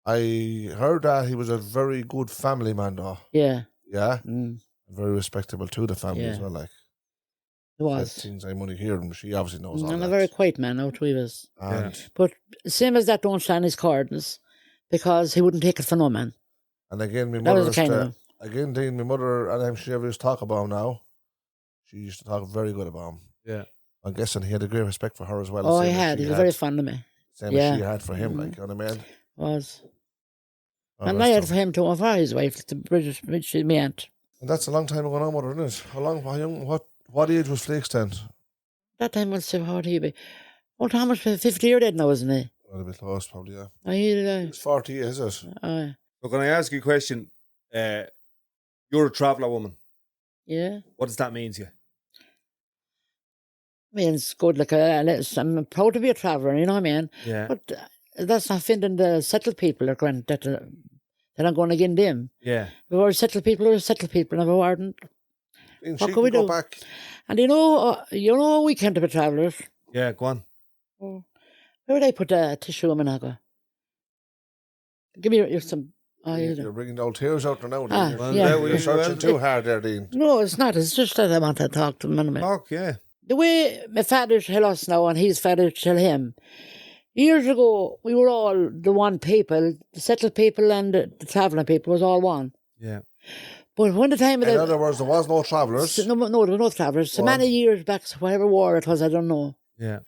Speaker 1: I heard that he was a very good family man, though.
Speaker 3: Yeah.
Speaker 1: Yeah?
Speaker 3: Mm,
Speaker 1: Very respectable to the family as
Speaker 3: Yeah.
Speaker 1: well, like.
Speaker 3: he was.
Speaker 1: Things I'm only hearing, she obviously knows all
Speaker 3: And
Speaker 1: that.
Speaker 3: a very quiet man, out he was.
Speaker 1: And,
Speaker 3: But same as that, don't stand his cardinals, because he wouldn't take it for no man.
Speaker 1: and again, my
Speaker 3: That
Speaker 1: mother
Speaker 3: was the kind of him.
Speaker 1: again, Dean, my mother, and she ever used to talk about him now, she used to talk very good about him.
Speaker 2: Yeah.
Speaker 1: I'm guessing he had a great respect for her as well.
Speaker 3: Oh,
Speaker 1: same
Speaker 3: he
Speaker 1: as
Speaker 3: had.
Speaker 1: she
Speaker 3: He was very fond of me.
Speaker 1: Same
Speaker 3: Yeah.
Speaker 1: as she had for him,
Speaker 3: Mhm.
Speaker 1: like, you know what I mean?
Speaker 3: Was.
Speaker 1: Oh,
Speaker 3: And
Speaker 1: that's
Speaker 3: I had
Speaker 1: tough.
Speaker 3: for him too, for his wife, the British, my aunt.
Speaker 1: And that's a long time ago now, Mother, isn't it? How young, what age was Flakes then?
Speaker 3: That time, we'll say, how would he be? Old Tom was 50 years dead now, isn't he?
Speaker 1: Well, a bit close, probably, yeah.
Speaker 3: Oh, he,
Speaker 1: It's 40 years, is it?
Speaker 2: So can I ask you a question? You're a traveller woman.
Speaker 3: yeah.
Speaker 2: What does that mean to you?
Speaker 3: I mean, it's good. Like, I'm proud to be a traveller, you know what I mean?
Speaker 2: Yeah.
Speaker 3: But that's not finding the settled people, that they're not going against them.
Speaker 2: Yeah.
Speaker 3: We were settled people, never weren't.
Speaker 1: And
Speaker 3: What
Speaker 1: she
Speaker 3: can we
Speaker 1: go
Speaker 3: do?
Speaker 1: back.
Speaker 3: And you know, we can't be travellers.
Speaker 2: Yeah, go on.
Speaker 3: Where would I put the tissue in my naga? Give me some. Oh, you
Speaker 1: You're
Speaker 3: know.
Speaker 1: bringing the old tears out there now.
Speaker 3: Ah,
Speaker 1: Dean.
Speaker 2: Well,
Speaker 3: yeah.
Speaker 2: there we-
Speaker 1: You're searching
Speaker 2: well,
Speaker 1: too hard there, Dean.
Speaker 3: No, it's not. It's just that I want to talk to him anyway.
Speaker 2: Talk, yeah.
Speaker 3: The way my father tell us now and his father tell him, years ago, we were all the one people, the settled people and the travelling people was all one.
Speaker 2: Yeah.
Speaker 3: But when the time of
Speaker 1: In
Speaker 3: the...
Speaker 1: other words, there was no travellers.
Speaker 3: No, there were no travellers. So
Speaker 1: What?
Speaker 3: many years back, whatever war it was, I don't know.
Speaker 2: Yeah.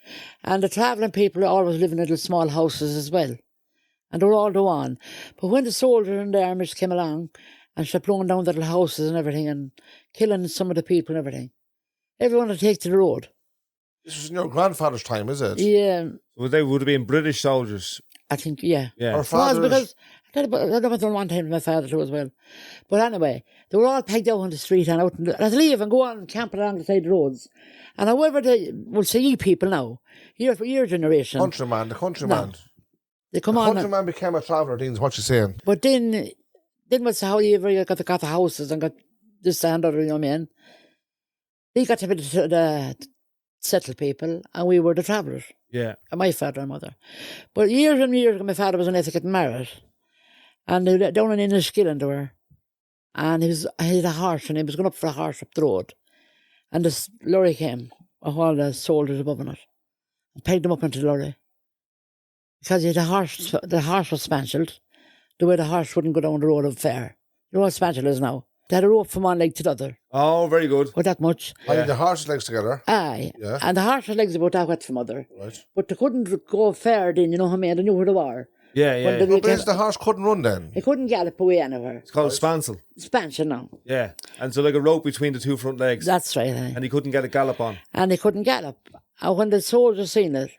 Speaker 3: And the travelling people always live in little small houses as well. And they were all the one. But when the soldiers and the armies came along and started blowing down the little houses and everything and killing some of the people and everything, everyone would take to the road.
Speaker 1: This was in your grandfather's time, is it?
Speaker 3: Yeah,
Speaker 2: So they would have been British soldiers.
Speaker 3: I think, yeah.
Speaker 2: Yeah.
Speaker 1: Our
Speaker 3: It was
Speaker 1: fathers.
Speaker 3: because I don't know one time with my father too as well. But anyway, they were all pegged out on the street and out and leave and go on and camp along the side roads. And however they will see you people now, your generation,
Speaker 1: Countryman, the countryman.
Speaker 3: they come
Speaker 1: The
Speaker 3: on. And,
Speaker 1: countryman became a traveller, Dean, is what you're saying.
Speaker 3: but then was how you ever got the houses and got this and other, you know what I mean? They got to be the settled people and we were the travellers.
Speaker 2: Yeah.
Speaker 3: And my father and mother. But years and years ago, my father was unable to get married. And they were down in Enniskillen they were. And he had a horse and he was going up for a horse up the road. And this lorry came with all the soldiers above on it. And pegged him up into the lorry. Because he had the horse was spangled. The way the horse wouldn't go down the road of fair. You know what spangled is now? They had a rope from one leg to the other.
Speaker 2: Oh, very good.
Speaker 3: With that much.
Speaker 1: Tying the horse's legs together.
Speaker 3: Aye.
Speaker 1: Yeah.
Speaker 3: And the horse's legs about that wet from other.
Speaker 1: Right.
Speaker 3: But they couldn't go fair then, you know what I mean? They knew where they were.
Speaker 2: Yeah,
Speaker 3: When
Speaker 2: yeah.
Speaker 3: the-
Speaker 1: But basically, the horse couldn't run then.
Speaker 3: They couldn't gallop away anywhere.
Speaker 2: It's called spancel.
Speaker 3: Spansion now.
Speaker 2: Yeah. And so like a rope between the two front legs.
Speaker 3: That's right. Aye.
Speaker 2: And he couldn't get a gallop on.
Speaker 3: And they couldn't gallop. And when the soldiers seen it,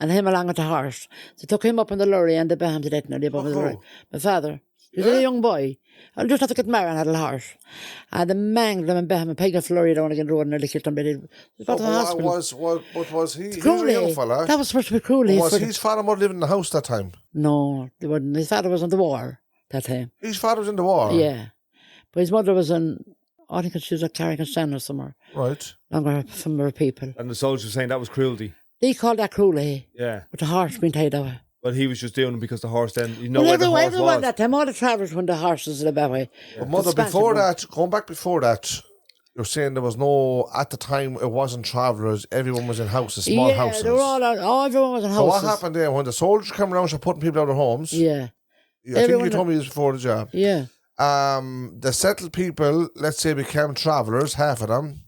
Speaker 3: and him along with the horse, they took him up in the lorry and they beat him to death nearly above the
Speaker 1: Oh.
Speaker 3: lorry. My father. He was a young boy. I just had to get married and had a horse. And the man them and Beham and Peggy Flurry down again the road and nearly killed him. But he got to the hospital.
Speaker 1: What was he? He was a
Speaker 3: Crawley.
Speaker 1: young fella.
Speaker 3: That was supposed to be Crawley.
Speaker 1: Was his father mother living in the house that time?
Speaker 3: No, they wouldn't. His father was in the war that time.
Speaker 1: His father was in the war?
Speaker 3: Yeah. But his mother was in, I think she was at Carrick-on-Shannon or somewhere.
Speaker 1: Right.
Speaker 3: Longer from her people.
Speaker 2: And the soldiers were saying that was cruelty.
Speaker 3: They called that Crawley.
Speaker 2: Yeah.
Speaker 3: With the horse being tied away.
Speaker 2: But he was just doing it because the horse then, you know
Speaker 3: Well,
Speaker 2: where the horse
Speaker 3: everyone
Speaker 2: was.
Speaker 3: that time, all the travellers when the horses in that way.
Speaker 1: But mother, before that, going back before that, you're saying there was no, at the time it wasn't travellers, everyone was in houses, small houses.
Speaker 3: Yeah, they were all out, everyone was in houses.
Speaker 1: So what happened there when the soldiers came around and putting people out of homes?
Speaker 3: Yeah.
Speaker 1: I think you told me this before the job.
Speaker 3: Yeah.
Speaker 1: The settled people, let's say, became travellers, half of them.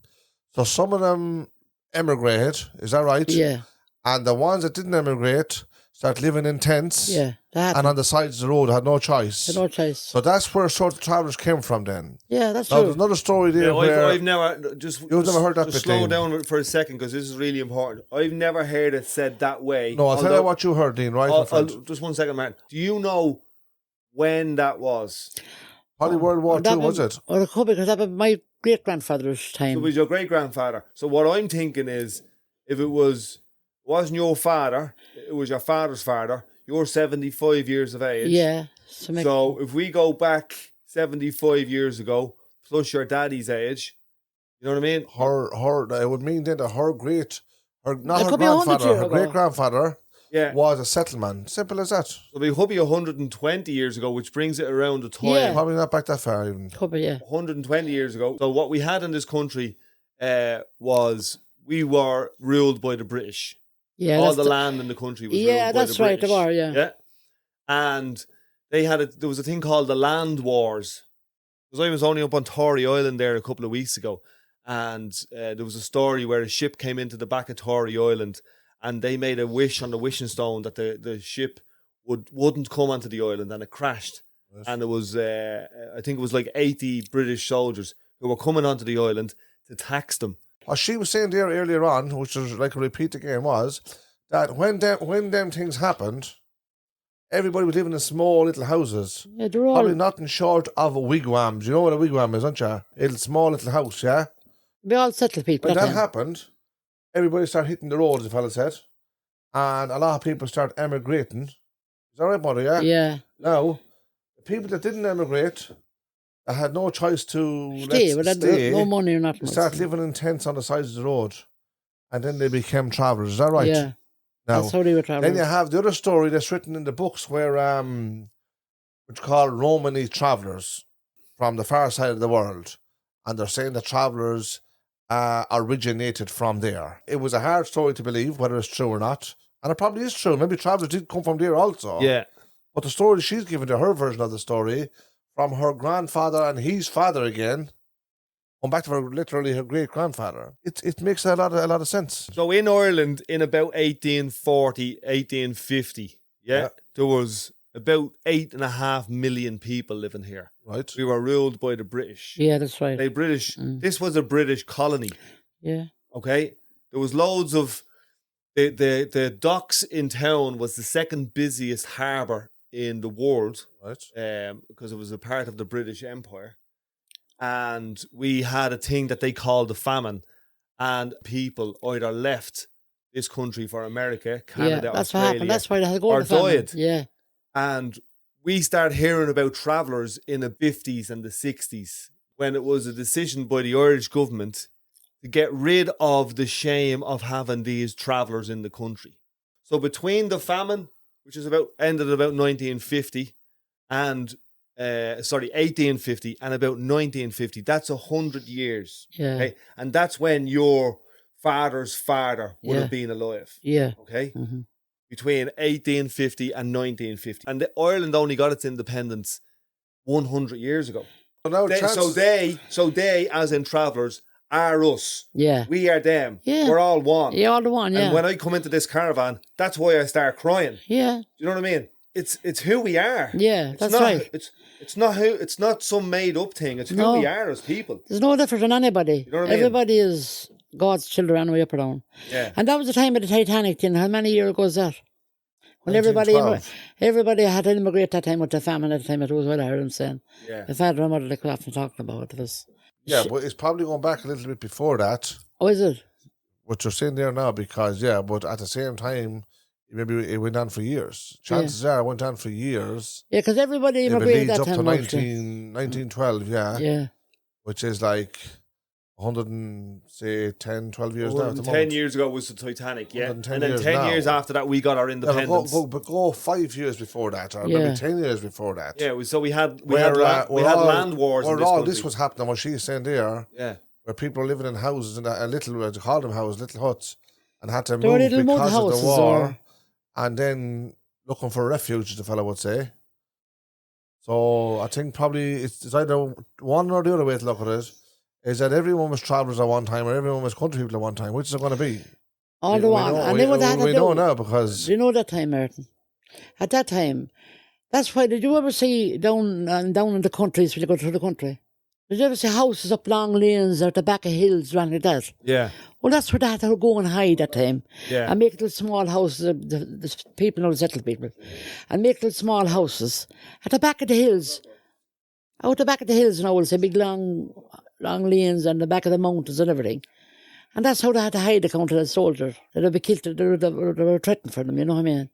Speaker 1: So some of them emigrated, is that right?
Speaker 3: Yeah.
Speaker 1: And the ones that didn't emigrate started living in tents.
Speaker 3: Yeah.
Speaker 1: And on the sides of the road had no choice.
Speaker 3: Had no choice.
Speaker 1: So that's where sort of travellers came from then.
Speaker 3: Yeah, that's
Speaker 1: Now,
Speaker 3: true.
Speaker 1: there's another story there where...
Speaker 2: I've never...
Speaker 1: You've never heard that bit,
Speaker 2: slow
Speaker 1: Dean?
Speaker 2: down for a second because this is really important. I've never heard it said that way.
Speaker 1: No, I'll tell you what you heard, Dean, right?
Speaker 2: Just 1 second, Martin. Do you know when that was?
Speaker 1: Probably World War II, was it?
Speaker 3: Or it could be, because that was my great-grandfather's time.
Speaker 2: So it was your great-grandfather. So what I'm thinking is, if it wasn't your father, it was your father's father, you're 75 years of age.
Speaker 3: Yeah.
Speaker 2: So if we go back 75 years ago, plus your daddy's age, you know what I mean?
Speaker 1: It would mean then that her grandfather, her great-grandfather was a settlement. Simple as that.
Speaker 2: So it could be 120 years ago, which brings it around the time.
Speaker 3: Yeah.
Speaker 1: Probably not back that far even.
Speaker 3: Could be, yeah.
Speaker 2: 120 years ago. So what we had in this country was we were ruled by the British.
Speaker 3: Yeah,
Speaker 2: all the land in the country was ruled by the British.
Speaker 3: Yeah, that's right, they were,
Speaker 2: Yeah. And they had there was a thing called the Land Wars. Because I was only up on Tory Island there a couple of weeks ago, and there was a story where a ship came into the back of Tory Island, and they made a wish on the wishing stone that the ship wouldn't come onto the island, and it crashed. Yes. And it was, I think it was like 80 British soldiers who were coming onto the island to tax them.
Speaker 1: What she was saying there earlier on, which was like a repeat again, was that when them things happened, everybody was living in small little houses.
Speaker 3: Yeah, they're all...
Speaker 1: Probably nothing short of wigwams. You know what a wigwam is, don't you? A small little house, yeah?
Speaker 3: We all settled people.
Speaker 1: When that happened, everybody started hitting the road, as the fella said. And a lot of people started emigrating. Is that right, Mother, yeah?
Speaker 3: Yeah.
Speaker 1: Now, the people that didn't emigrate, that had no choice to
Speaker 3: stay, no money or nothing.
Speaker 1: They start living in tents on the sides of the road, and then they became travellers. Is that right?
Speaker 3: Yeah.
Speaker 1: Now,
Speaker 3: that's how they were travellers.
Speaker 1: Then you have the other story that's written in the books where which are called Romany travellers from the far side of the world, and they're saying the travellers originated from there. It was a hard story to believe whether it's true or not, and it probably is true. Maybe travellers did come from there also.
Speaker 2: Yeah.
Speaker 1: But the story she's given to her version of the story, from her grandfather and his father again, going back to literally her great grandfather, it makes a lot of sense.
Speaker 2: So in Ireland, in about 1840, 1850, there was about 8.5 million people living here.
Speaker 1: Right.
Speaker 2: We were ruled by the British.
Speaker 3: Yeah, that's right.
Speaker 2: This was a British colony.
Speaker 3: Yeah.
Speaker 2: Okay. There was loads of the docks in town was the second busiest harbour in the world,
Speaker 1: right?
Speaker 2: Because it was a part of the British Empire, and we had a thing that they called the famine, and people either left this country for America, Canada,
Speaker 3: that's
Speaker 2: Australia,
Speaker 3: what happened. That's why they had to go
Speaker 2: or
Speaker 3: to the famine.
Speaker 2: died.
Speaker 3: Yeah,
Speaker 2: and we started hearing about travellers in the 50s and the 60s when it was a decision by the Irish government to get rid of the shame of having these travellers in the country. So between the famine, which is ended about 1950, and 1850 and about 1950. That's 100 years.
Speaker 3: Yeah.
Speaker 2: Okay? And that's when your father's father would have been alive.
Speaker 3: Yeah.
Speaker 2: Okay?
Speaker 3: Mm-hmm.
Speaker 2: Between 1850 and 1950. And Ireland only got its independence 100 years ago. So they, as in travellers, are us.
Speaker 3: Yeah.
Speaker 2: We are them.
Speaker 3: Yeah.
Speaker 2: We're all one.
Speaker 3: Yeah, all the one, yeah.
Speaker 2: And when I come into this caravan, that's why I start crying.
Speaker 3: Yeah.
Speaker 2: Do you know what I mean? It's who we are.
Speaker 3: Yeah, that's right.
Speaker 2: It's not some made up thing. It's who we are as people.
Speaker 3: There's no difference in anybody.
Speaker 2: You know what I mean?
Speaker 3: Everybody is God's children anyway up or down.
Speaker 2: Yeah.
Speaker 3: And that was the time of the Titanic thing. How many years ago was that? When
Speaker 1: 1912.
Speaker 3: everybody had to immigrate that time with the famine at the time. It was what I heard him saying.
Speaker 2: Yeah.
Speaker 3: The father and mother they could often talking about it was.
Speaker 1: Yeah, but it's probably going back a little bit before that.
Speaker 3: Oh, is it?
Speaker 1: What you're saying there now, because but at the same time, maybe it went on for years. Chances are it went on for years.
Speaker 3: Yeah, because everybody
Speaker 1: If it
Speaker 3: immigrated
Speaker 1: leads
Speaker 3: that
Speaker 1: up
Speaker 3: time.
Speaker 1: to
Speaker 3: mostly.
Speaker 1: 1912,
Speaker 3: Yeah.
Speaker 1: which is like 10, 12 years now. at the
Speaker 2: 10
Speaker 1: moment.
Speaker 2: years ago was the Titanic, yeah.
Speaker 1: 110
Speaker 2: And then
Speaker 1: years
Speaker 2: 10
Speaker 1: now.
Speaker 2: years after that, we got our
Speaker 1: Yeah,
Speaker 2: independence.
Speaker 1: but go 5 years before that, or
Speaker 3: Yeah.
Speaker 1: maybe 10 years before that.
Speaker 2: Yeah, so we had
Speaker 1: Where,
Speaker 2: land wars in
Speaker 1: where
Speaker 2: this
Speaker 1: all
Speaker 2: country.
Speaker 1: this was happening, what she's saying there,
Speaker 2: Yeah.
Speaker 1: where people were living in houses, and a little, they called them houses, little huts, and had to
Speaker 3: There were
Speaker 1: move
Speaker 3: little mud
Speaker 1: because of the
Speaker 3: houses
Speaker 1: war, and then looking for refuge, the fellow would say. So I think probably it's either one or the other way to look at it, is that everyone was travellers at one time, or everyone was country people at one time. Which is it going to be?
Speaker 3: All the one. And then what they had to
Speaker 1: we
Speaker 3: do.
Speaker 1: know now, because
Speaker 3: Do you know that time, Martin? At that time, that's why, did you ever see down in the countries when you go through the country? Did you ever see houses up long lanes or at the back of hills, around like that?
Speaker 2: Yeah.
Speaker 3: Well, that's where they had to go and hide that time.
Speaker 2: Yeah.
Speaker 3: And make little small houses, the people, know the settled people, and make little small houses at the back of the hills. Out the back of the hills, and I will say big long lanes and the back of the mountains and everything. And that's how they had to hide the country of the soldiers. They'd be killed, they were threatened for them, you know what I mean?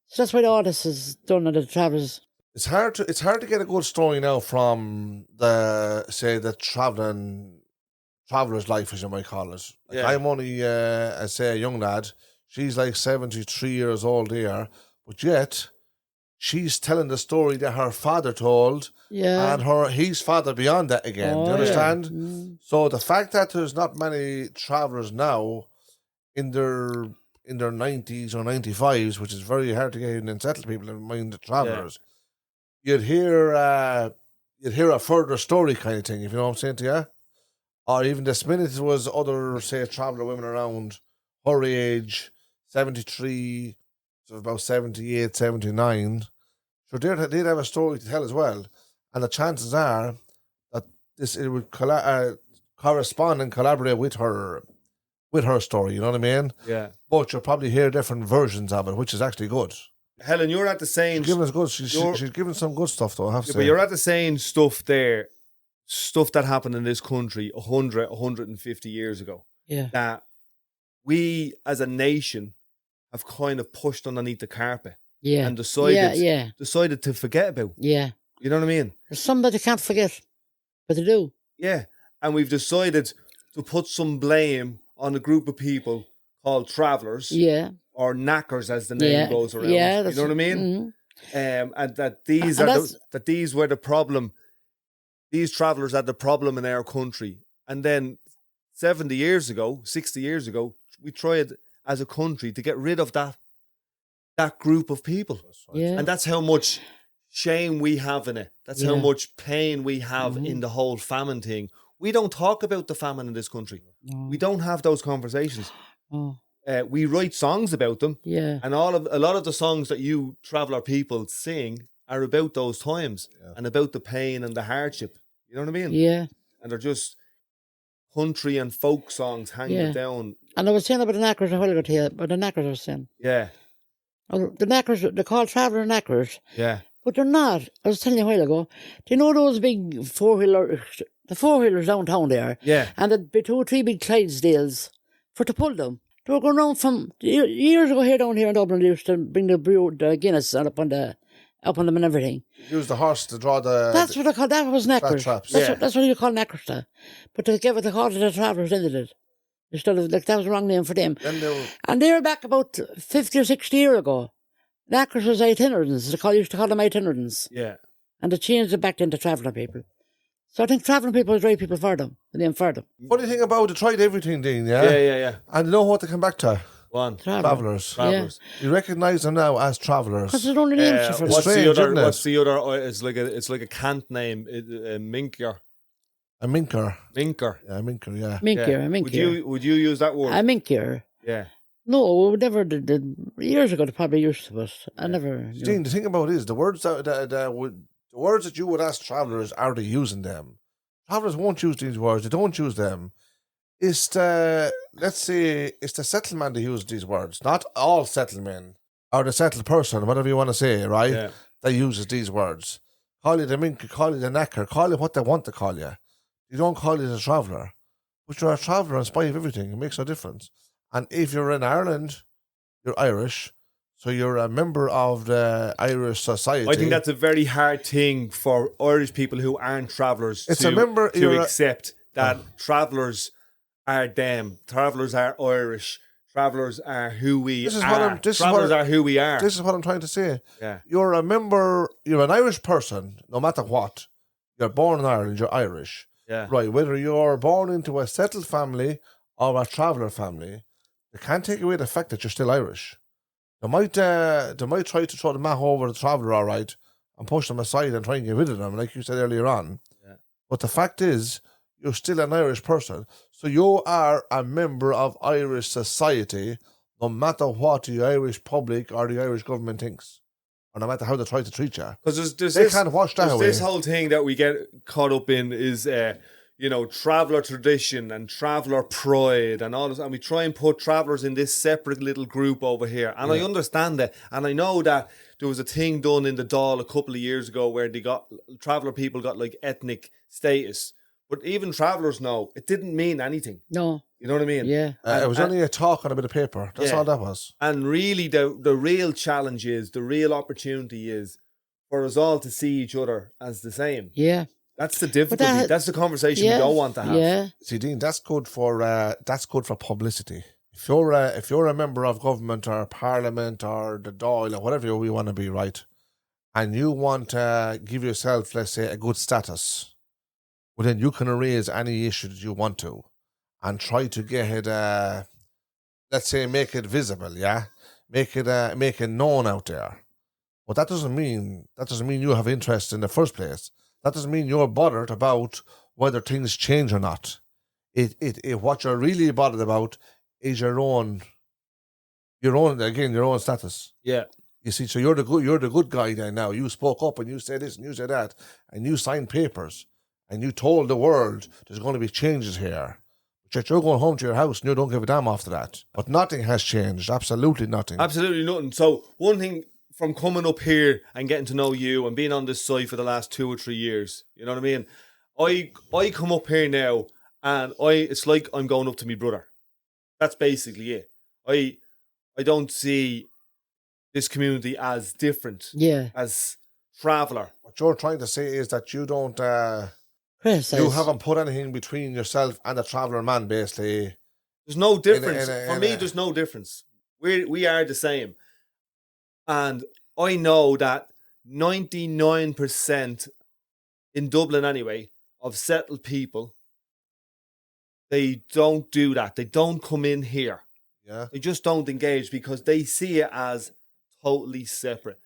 Speaker 3: So that's why all this is done and the travellers.
Speaker 1: it's hard to get a good story now from the traveller's life, as you might call it. Like,
Speaker 2: Yeah.
Speaker 1: I'm only a young lad. She's like 73 years old here, but yet she's telling the story that her father told,
Speaker 3: Yeah.
Speaker 1: and his father beyond that again. Do you
Speaker 3: Oh, yeah.
Speaker 1: understand?
Speaker 3: Mm.
Speaker 1: So the fact that there's not many travellers now in their 90s or 95s, which is very hard to get in and settle people, in mind the travellers, you'd hear a further story kind of thing, if you know what I'm saying to you. Or even this minute there was other, say, traveller women around her age, 73, so about 78, 79. So they'd have a story to tell as well. And the chances are that it would correspond and collaborate with her story, you know what I mean?
Speaker 2: Yeah.
Speaker 1: But you'll probably hear different versions of it, which is actually good.
Speaker 2: Helen, you're at the saying...
Speaker 1: She's giving us good. She's giving some good stuff, though, I have to
Speaker 2: Yeah,
Speaker 1: say.
Speaker 2: but you're at the saying stuff there, stuff that happened in this country 150 years ago,
Speaker 3: Yeah.
Speaker 2: that we as a nation have kind of pushed underneath the carpet
Speaker 3: Yeah.
Speaker 2: and decided
Speaker 3: Yeah.
Speaker 2: to forget about.
Speaker 3: Yeah.
Speaker 2: You know what I mean?
Speaker 3: There's some that you can't forget, but they do.
Speaker 2: Yeah. And we've decided to put some blame on a group of people called travellers
Speaker 3: Yeah.
Speaker 2: or knackers, as the name
Speaker 3: Yeah.
Speaker 2: goes around.
Speaker 3: Yeah.
Speaker 2: You know what I mean?
Speaker 3: Mhm.
Speaker 2: And that these
Speaker 3: And
Speaker 2: are that these were the problem. These travellers had the problem in our country. And then 70 years ago, 60 years ago, we tried as a country to get rid of that group of people.
Speaker 3: Yeah.
Speaker 2: And that's how much shame we have in it. That's how
Speaker 3: Yeah.
Speaker 2: much pain we have
Speaker 3: Mhm.
Speaker 2: in the whole famine thing. We don't talk about the famine in this country.
Speaker 3: No.
Speaker 2: We don't have those conversations.
Speaker 3: Oh.
Speaker 2: We write songs about them.
Speaker 3: Yeah.
Speaker 2: And a lot of the songs that you traveller people sing are about those times and about the pain and the hardship. You know what I mean?
Speaker 3: Yeah.
Speaker 2: And they're just country and folk songs hanging
Speaker 3: Yeah.
Speaker 2: down.
Speaker 3: And I was saying about the knackers a while ago to you, but the knackers I was saying.
Speaker 2: Yeah,
Speaker 3: Well, the knackers, they're called traveller knackers,
Speaker 2: yeah,
Speaker 3: but they're not. I was telling you a while ago. Do you know those big the four-wheelers downtown there?
Speaker 2: yeah,
Speaker 3: And there'd be 2 or 3 big Clydesdales for to pull them. They were going round from years ago here down here in Dublin. They used to bring the Guinness up on them and everything.
Speaker 1: Use the horse to draw
Speaker 3: That's what they called. That was knackers.
Speaker 1: traps.
Speaker 3: That's,
Speaker 2: Yeah.
Speaker 3: that's what you call knackers. But they called it the travellers. Then they did. Instead of that was the wrong name for them.
Speaker 1: Then they were,
Speaker 3: And they were back about 50 or 60 years ago. Knackers was itinerants. They used to call them itinerants.
Speaker 2: yeah.
Speaker 3: And they changed it back into travelling people. So I think travelling people is right people for them. The name for them.
Speaker 1: funny thing about it, they tried everything, Dean,
Speaker 2: Yeah, yeah, yeah.
Speaker 1: And you know what they come back to?
Speaker 2: One.
Speaker 1: Travellers.
Speaker 2: Travellers.
Speaker 1: You recognise them now as
Speaker 3: Because
Speaker 1: travellers.
Speaker 3: there's only names for them.
Speaker 2: What's
Speaker 1: strange,
Speaker 2: the other?
Speaker 1: isn't it?
Speaker 2: What's the other? It's like a cant name. Minker.
Speaker 1: A minker.
Speaker 2: Minker.
Speaker 1: Yeah, a minker, yeah.
Speaker 3: Minkier.
Speaker 2: Would you use that word?
Speaker 3: A minkier.
Speaker 2: Yeah.
Speaker 3: No, we never did. Years ago, they probably used to, but I never. knew.
Speaker 1: Dean, the thing about it is, the words that you would ask travellers, are they using them? Travellers won't use these words. They don't use them. It's the settlement that use these words. Not all settlemen. or the settled person, whatever you want to say, right?
Speaker 2: Yeah.
Speaker 1: That uses these words. Call you the mink, call you the knacker, call you what they want to call you. You don't call you the traveller. But you're a traveller in spite of everything. It makes no difference. And if you're in Ireland, you're Irish, so you're a member of the Irish society.
Speaker 2: I think that's a very hard thing for Irish people who aren't travellers to accept that travellers are them. Travellers are Irish. Travellers are who we are. Travellers are who we are.
Speaker 1: This is what I'm trying to say.
Speaker 2: Yeah.
Speaker 1: You're a member, you're an Irish person, no matter what. You're born in Ireland, you're Irish.
Speaker 2: Yeah.
Speaker 1: Right, whether you're born into a settled family or a traveller family, they can't take away the fact that you're still Irish. They might try to throw the mat over the traveller, all right, and push them aside and try and get rid of them, like you said earlier on.
Speaker 2: Yeah.
Speaker 1: But the fact is, you're still an Irish person. So you are a member of Irish society, no matter what the Irish public or the Irish government thinks, or no matter how they try to treat you.
Speaker 2: Because
Speaker 1: they can't wash that away.
Speaker 2: This whole thing that we get caught up in is, traveller tradition and traveller pride and all this, and we try and put travellers in this separate little group over here. And I understand that, and I know that there was a thing done in the Dáil a couple of years ago where traveller people got like ethnic status. But even travellers know it didn't mean anything.
Speaker 3: No.
Speaker 2: You know what I mean?
Speaker 3: Yeah.
Speaker 1: It was only a talk on a bit of paper. That's all that was.
Speaker 2: And really, the real challenge is, the real opportunity is for us all to see each other as the same.
Speaker 3: Yeah.
Speaker 2: That's the difficulty. That's the conversation we don't want to have.
Speaker 3: Yeah.
Speaker 1: See, Dean, that's good for publicity. If you're a member of government or parliament or the Dáil or whatever you want to be, right, and you want to give yourself, let's say, a good status, well, then you can raise any issue that you want to and try to get it, let's say, make it visible, yeah? Make it known out there. But that doesn't mean you have interest in the first place. That doesn't mean you're bothered about whether things change or not. What you're really bothered about is your own status.
Speaker 2: Yeah.
Speaker 1: You see, so you're the good guy then now. You spoke up and you said this and you said that and you signed papers and you told the world there's going to be changes here. But you're going home to your house and you don't give a damn after that. But nothing has changed. Absolutely nothing.
Speaker 2: Absolutely nothing. So one thing from coming up here and getting to know you and being on this site for the last 2 or 3 years, you know what I mean? I come up here now and it's like I'm going up to my brother. That's basically it. I don't see this community as different.
Speaker 3: Yeah.
Speaker 2: As traveller.
Speaker 1: What you're trying to say is that you don't you haven't put anything between yourself and the traveller man, basically.
Speaker 2: There's no difference. For me, there's no difference. We are the same. And I know that 99% in Dublin anyway, of settled people, they don't do that. They don't come in here.
Speaker 1: Yeah.
Speaker 2: They just don't engage because they see it as totally separate.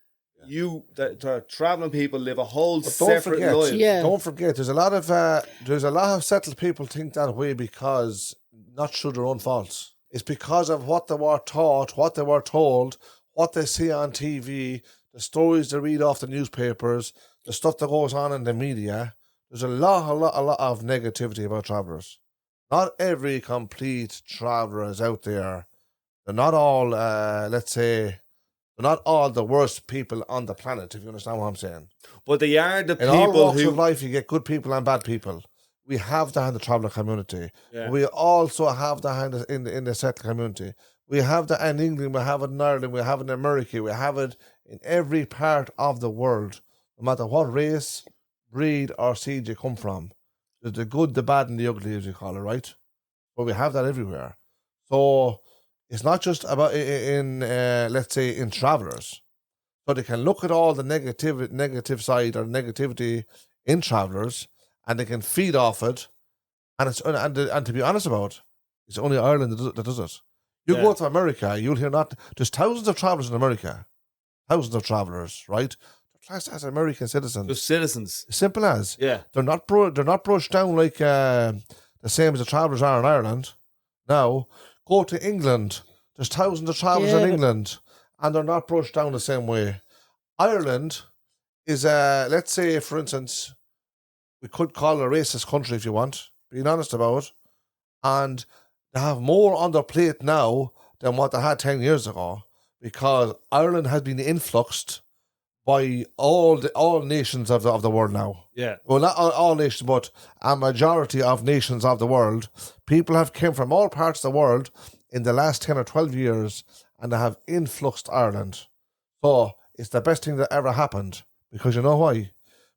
Speaker 2: Yeah. The travelling people live a whole separate life.
Speaker 3: Yeah.
Speaker 1: Don't forget, there's a lot of settled people think that way because not through their own faults. It's because of what they were taught, what they were told, what they see on TV, the stories they read off the newspapers, the stuff that goes on in the media. There's a lot of negativity about travellers. Not every complete traveller is out there. They're not all, let's say, they're not all the worst people on the planet, if you understand what I'm saying.
Speaker 2: But they are the people
Speaker 1: who... In all walks
Speaker 2: of
Speaker 1: life, you get good people and bad people. We have that in the traveller community.
Speaker 2: Yeah.
Speaker 1: We also have that in the settled community. We have that in England, we have it in Ireland, we have it in America, we have it in every part of the world. No matter what race, breed, or seed you come from. There's the good, the bad, and the ugly, as you call it, right? But we have that everywhere. So it's not just about let's say, in travellers. So they can look at all the negative side or negativity in travellers, and they can feed off it. And to be honest about it, it's only Ireland that does it. You go to America, you'll hear there's thousands of travellers in America. Thousands of travellers, right? They're classed as American citizens.
Speaker 2: Just citizens.
Speaker 1: Simple as.
Speaker 2: Yeah.
Speaker 1: They're not brushed down like the same as the travellers are in Ireland. Now, go to England. There's thousands of travellers in England, and they're not brushed down the same way. Ireland is let's say, for instance, we could call it a racist country if you want, being honest about it. And they have more on their plate now than what they had 10 years ago. because Ireland has been influxed by all nations of the world now.
Speaker 2: Yeah.
Speaker 1: Well, not all nations, but a majority of nations of the world. People have come from all parts of the world in the last 10 or 12 years, and they have influxed Ireland. So it's the best thing that ever happened, because you know why?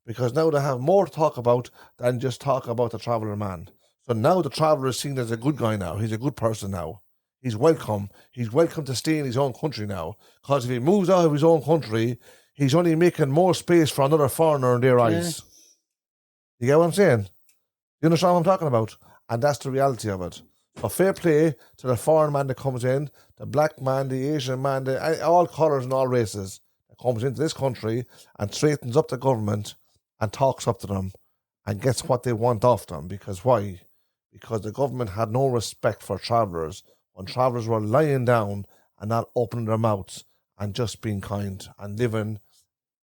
Speaker 1: Because now they have more to talk about than just talk about the traveller man. So now the traveller is seen as a good guy now. He's a good person now. He's welcome. He's welcome to stay in his own country now. Because if he moves out of his own country, he's only making more space for another foreigner in their eyes. You get what I'm saying? You understand what I'm talking about? And that's the reality of it. So fair play to the foreign man that comes in, the black man, the Asian man, all colours and all races that comes into this country and straightens up the government and talks up to them and gets what they want off them. Because why? Because the government had no respect for travellers when travellers were lying down and not opening their mouths and just being kind and living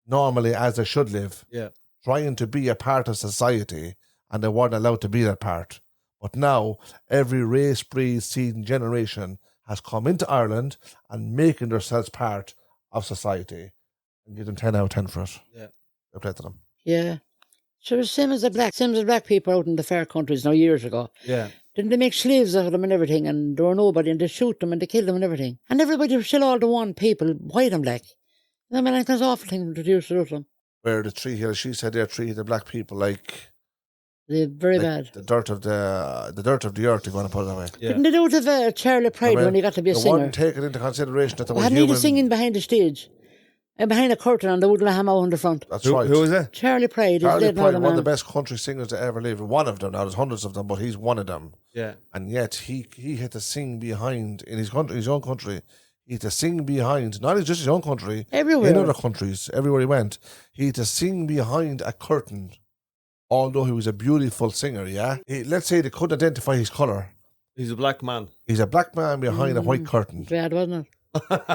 Speaker 1: normally as they should live.
Speaker 2: Yeah.
Speaker 1: Trying to be a part of society, and they weren't allowed to be that part. But now, every race, breed, seed and generation has come into Ireland and making themselves part of society. And give them 10 out of 10 for it.
Speaker 2: Yeah.
Speaker 1: I play to them.
Speaker 3: Yeah. So it's same as the black people out in the far countries now years ago.
Speaker 2: Yeah.
Speaker 3: Didn't they make slaves out of them and everything, and there were nobody, and they shoot them and they kill them and everything. And everybody was still all the one people, white and black. I mean, like, that's an awful thing to do to them.
Speaker 1: Where the tree hill, she said they're treating the black people like
Speaker 3: They're very bad.
Speaker 1: the dirt of the earth, you're going to put it that way.
Speaker 2: Yeah.
Speaker 3: Didn't they do it to Charlie Pride when he got to be a
Speaker 1: they
Speaker 3: singer?
Speaker 1: weren't taking into consideration that there were
Speaker 3: Hadn't he
Speaker 1: human...
Speaker 3: the singing behind the stage? And behind a curtain, and they wouldn't let him out in the front.
Speaker 1: That's
Speaker 2: Who,
Speaker 1: right.
Speaker 2: who is it?
Speaker 3: Charlie Pride is
Speaker 1: Charlie
Speaker 3: dead now,
Speaker 1: Pride,
Speaker 3: the
Speaker 1: one of
Speaker 3: man.
Speaker 1: the best country singers that ever lived. One of them. Now, there's hundreds of them, but he's one of them.
Speaker 2: Yeah.
Speaker 1: And yet, he had to sing behind, in his own country, he had to sing behind, not just his own country,
Speaker 3: Everywhere.
Speaker 1: in other countries, everywhere he went, he had to sing behind a curtain, although he was a beautiful singer, yeah? Let's say they couldn't identify his colour.
Speaker 2: He's a black man.
Speaker 1: He's a black man behind a white curtain.
Speaker 3: Bad, wasn't it?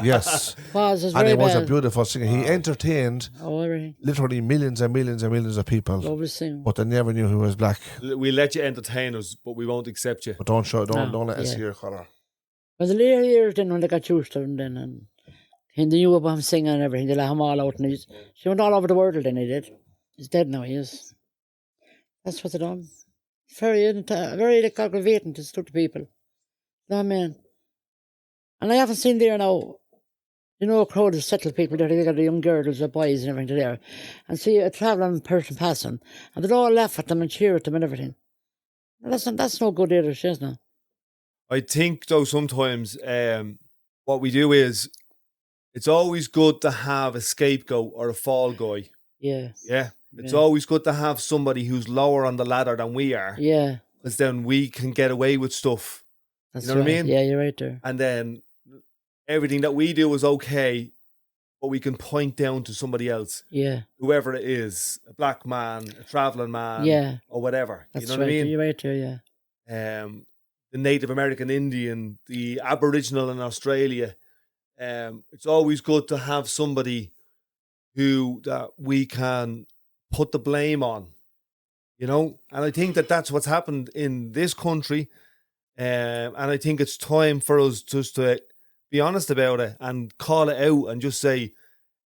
Speaker 1: Yes.
Speaker 3: Was, it's
Speaker 1: And
Speaker 3: very
Speaker 1: he was a
Speaker 3: bad.
Speaker 1: beautiful singer. He entertained
Speaker 3: Oh, everything.
Speaker 1: literally millions and millions and millions of people,
Speaker 3: Lovely singer.
Speaker 1: but they never knew he was black.
Speaker 2: We let you entertain us, but we won't accept you.
Speaker 1: But don't
Speaker 3: No,
Speaker 1: let us
Speaker 3: yeah.
Speaker 1: see your colour.
Speaker 3: But the later years then, when they got used to him then, and they knew about him singing and everything, they let him all out, and she went all over the world then, he did. He's dead now, he is. That's what they done. It's very like, aggravating to stupid people. No, man. And I haven't seen there now, you know, a crowd of settled people there, they got the young girls, the boys and everything there, and see a travelling person passing, and they'd all laugh at them and cheer at them and everything. That's no good either, isn't it?
Speaker 2: I think, though, sometimes what we do is it's always good to have a scapegoat or a fall guy.
Speaker 3: Yeah.
Speaker 2: Yeah. It's
Speaker 3: Yeah.
Speaker 2: always good to have somebody who's lower on the ladder than we are.
Speaker 3: Yeah.
Speaker 2: Because then we can get away with stuff.
Speaker 3: That's
Speaker 2: You know what I
Speaker 3: right.
Speaker 2: mean?
Speaker 3: Yeah, you're right there.
Speaker 2: And then everything that we do is okay, but we can point down to somebody else,
Speaker 3: Yeah.
Speaker 2: whoever it is, a black man, a travelling man,
Speaker 3: Yeah.
Speaker 2: or whatever.
Speaker 3: That's
Speaker 2: You know
Speaker 3: right.
Speaker 2: what I mean?
Speaker 3: You're right there, yeah.
Speaker 2: The Native American Indian, the Aboriginal in Australia. It's always good to have somebody that we can put the blame on, you know? And I think that that's what's happened in this country. And I think it's time for us just to be honest about it and call it out and just say,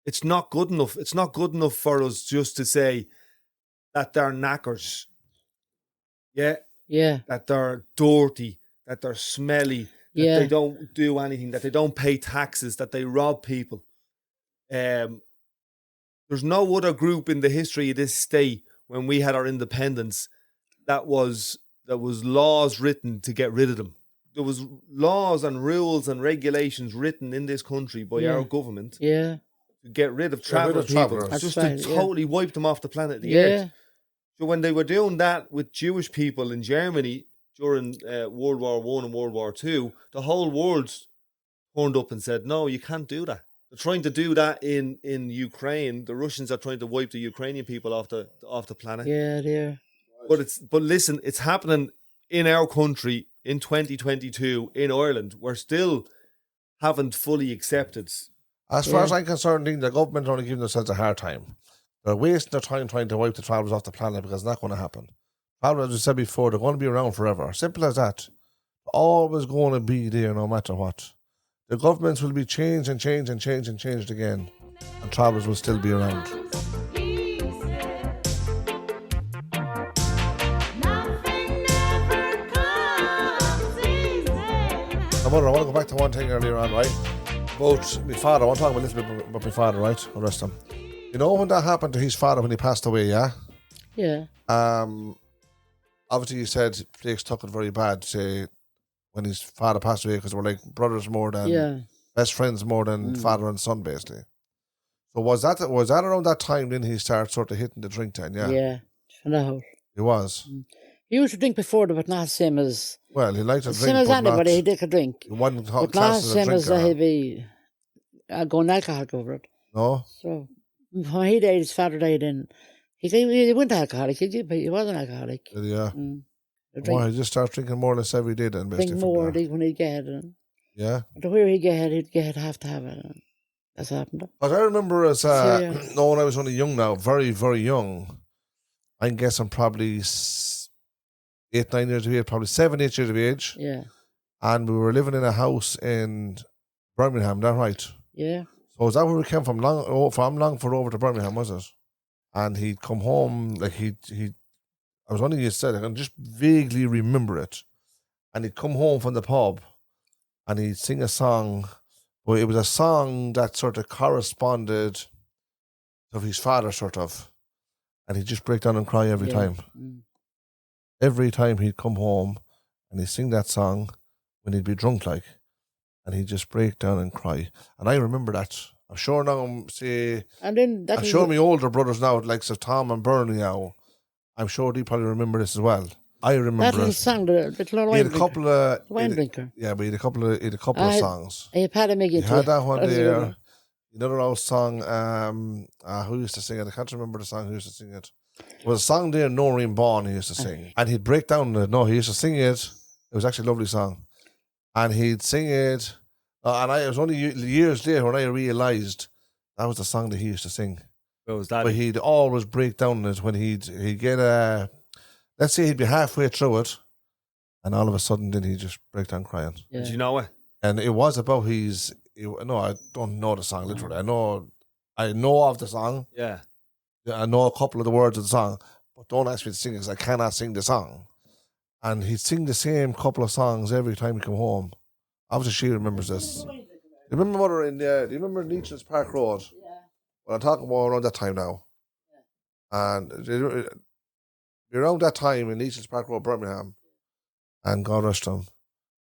Speaker 2: it's not good enough. It's not good enough for us just to say that they're knackers. Yeah.
Speaker 3: Yeah.
Speaker 2: That they're dirty, that they're smelly, that
Speaker 3: Yeah.
Speaker 2: they don't do anything, that they don't pay taxes, that they rob people. There's no other group in the history of this state when we had our independence that was laws written to get rid of them. There was laws and rules and regulations written in this country by
Speaker 3: Yeah.
Speaker 2: our government
Speaker 3: Yeah.
Speaker 2: to get rid of
Speaker 1: Get rid
Speaker 2: traveller
Speaker 1: of
Speaker 2: people,
Speaker 1: travellers.
Speaker 3: That's
Speaker 2: just
Speaker 3: right,
Speaker 2: to
Speaker 3: yeah.
Speaker 2: totally wipe them off the planet, the
Speaker 3: Yeah.
Speaker 2: earth. So when they were doing that with Jewish people in Germany during World War I and World War II, the whole world turned up and said, no, you can't do that. They're trying to do that in Ukraine. The Russians are trying to wipe the Ukrainian people off the planet.
Speaker 3: Yeah, there.
Speaker 2: But listen, it's happening in our country in 2022 in Ireland. We're still haven't fully accepted.
Speaker 1: As far as I'm concerned, the government are only giving themselves a hard time. They're wasting their time trying to wipe the travellers off the planet because it's not going to happen. Travellers, as we said before, they're going to be around forever. Simple as that. Always going to be there no matter what. The governments will be changed and changed and changed and changed again, and travellers will still be around. Mother, I want to go back to one thing earlier on, right? About my father. I want to talk a little bit about my father, right? The rest of him. You know when that happened to his father when he passed away, yeah?
Speaker 3: Yeah.
Speaker 1: Obviously, you said Flakes took it very bad, say, when his father passed away, because they were like brothers more than best friends more than father and son, basically. So was that around that time then he started sort of hitting the drink then, yeah?
Speaker 3: Yeah. From the house.
Speaker 1: He was.
Speaker 3: He used to drink before, but not the same as...
Speaker 1: Well, he liked to drink,
Speaker 3: same as
Speaker 1: but
Speaker 3: anybody,
Speaker 1: not,
Speaker 3: he did a drink.
Speaker 1: he wasn't
Speaker 3: But not
Speaker 1: classed
Speaker 3: the
Speaker 1: as a
Speaker 3: same as
Speaker 1: drinker.
Speaker 3: he'd be going alcoholic over it.
Speaker 1: No?
Speaker 3: So when he died, his father died in... He wasn't alcoholic, he was an alcoholic.
Speaker 1: Yeah.
Speaker 3: Drink,
Speaker 1: he just started drinking more or less every day then, basically.
Speaker 3: drink more when he'd get it.
Speaker 1: Yeah.
Speaker 3: But where he'd have to have it. And that's what happened.
Speaker 1: But I remember as, no, when I was only young now, very, very young, I'm guessing probably 8, 9 years of age, probably 7, 8 years of age.
Speaker 3: Yeah.
Speaker 1: And we were living in a house in Birmingham, that right?
Speaker 3: Yeah.
Speaker 1: So was that where we came from? From Longford over to Birmingham, was it? And he'd come home, like I was only said, I can just vaguely remember it. And he'd come home from the pub and he'd sing a song, but it was a song that sort of corresponded to his father, sort of. And he'd just break down and cry every time. Every time he'd come home and he'd sing that song when he'd be drunk, like, and he'd just break down and cry. And I remember that. I'm sure now, I'm sure my older brothers now, like so Tom and Bernie now, I'm sure they probably remember this as well. I remember
Speaker 3: that song, the little wine drinker.
Speaker 1: Yeah, but he had a couple of songs.
Speaker 3: He had
Speaker 1: that one there. Another old song, who used to sing it? I can't remember the song who used to sing it. There was a song there, Noreen Bawn, he used to sing. And he'd break down he used to sing it. It was actually a lovely song. And he'd sing it. And it was only years later when I realised that was the song that he used to sing.
Speaker 2: What was that?
Speaker 1: But he'd always break down it when he'd get let's say he'd be halfway through it, and all of a sudden then he'd just break down crying.
Speaker 2: Yeah. Did you know it?
Speaker 1: And it was about no, I don't know the song literally. I know of the song.
Speaker 2: Yeah.
Speaker 1: I know a couple of the words of the song, but don't ask me to sing it because I cannot sing the song. And he'd sing the same couple of songs every time he come home. Obviously, she remembers this. Do you remember Mother do you remember Leachlands Park Road? Yeah. Well, I'm talking about around that time now. Yeah. And around that time in Leachlands Park Road, Birmingham, and God rest him,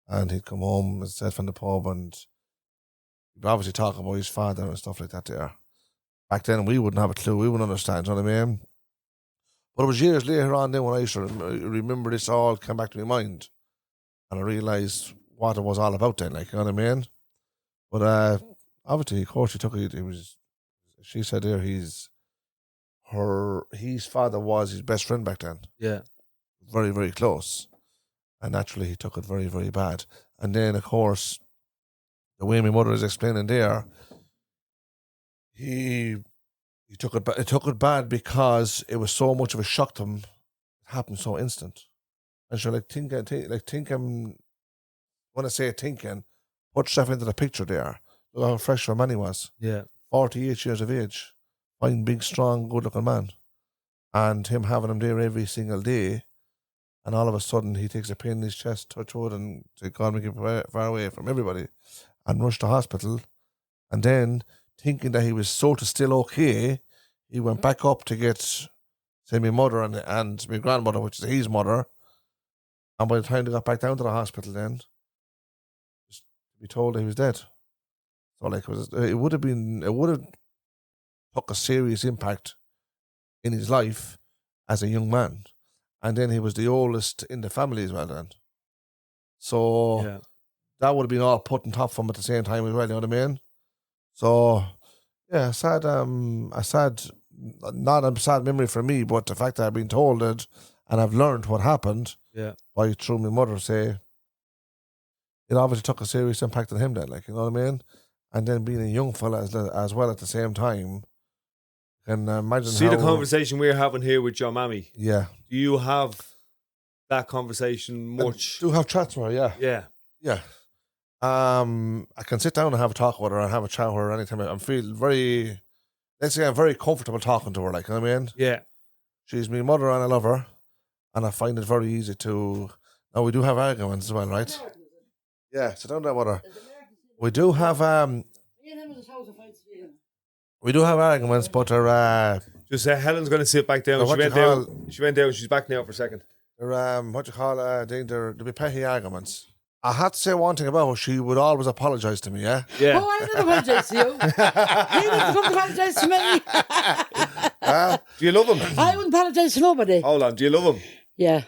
Speaker 1: and he'd come home and said from the pub, and he'd obviously talking about his father and stuff like that there. Back then, we wouldn't have a clue. We wouldn't understand, you know what I mean? But it was years later on then when I used to remember this all came back to my mind, and I realised what it was all about then, like, you know what I mean? But obviously, of course, she took it. She said there his father was his best friend back then.
Speaker 2: Yeah.
Speaker 1: Very, very close. And naturally, he took it very, very bad. And then, of course, the way my mother is explaining there, he took it bad because it was so much of a shock to him. It happened so instant. And so, thinking, when I say thinking, put yourself into the picture there. Look how fresh your man he was.
Speaker 2: Yeah.
Speaker 1: 48 years of age. Fine, big, strong, good-looking man. And him having him there every single day, and all of a sudden he takes a pain in his chest, touch wood, and say, God, make it far away from everybody, and rush to hospital. And then, thinking that he was sort of still okay, he went back up to get, say, my mother and my grandmother, which is his mother. And by the time they got back down to the hospital then, just to be told that he was dead. So, like, it would have took a serious impact in his life as a young man. And then he was the oldest in the family as well then. So that would have been all put on top of him at the same time as well, you know what I mean? So, yeah, not a sad memory for me, but the fact that I've been told it and I've learned what happened by through my mother say, it obviously took a serious impact on him then, like, you know what I mean? And then being a young fella as well at the same time, can imagine
Speaker 2: the conversation we're having here with your mammy.
Speaker 1: Yeah.
Speaker 2: Do you have that conversation much?
Speaker 1: I do have chats with her, yeah.
Speaker 2: Yeah.
Speaker 1: Yeah. I can sit down and have a talk with her and have a chat with her anytime. I feel very, let's say I'm very comfortable talking to her, like, you know what I mean?
Speaker 2: Yeah.
Speaker 1: She's my mother and I love her. And I find it very easy to, now we do have arguments as well, right? Yeah, sit down there with her. We do have, arguments, but they're,
Speaker 2: Just Helen's going to sit back down. She went down. She's back now for a second.
Speaker 1: they're they'll be petty arguments. I had to say one thing about her. She would always apologise to me, yeah?
Speaker 2: Yeah.
Speaker 3: Oh, I didn't apologise to you. You didn't come to apologise to me.
Speaker 2: Do you love him?
Speaker 3: I wouldn't apologise to nobody.
Speaker 2: Hold on. Do you love him?
Speaker 3: Yeah.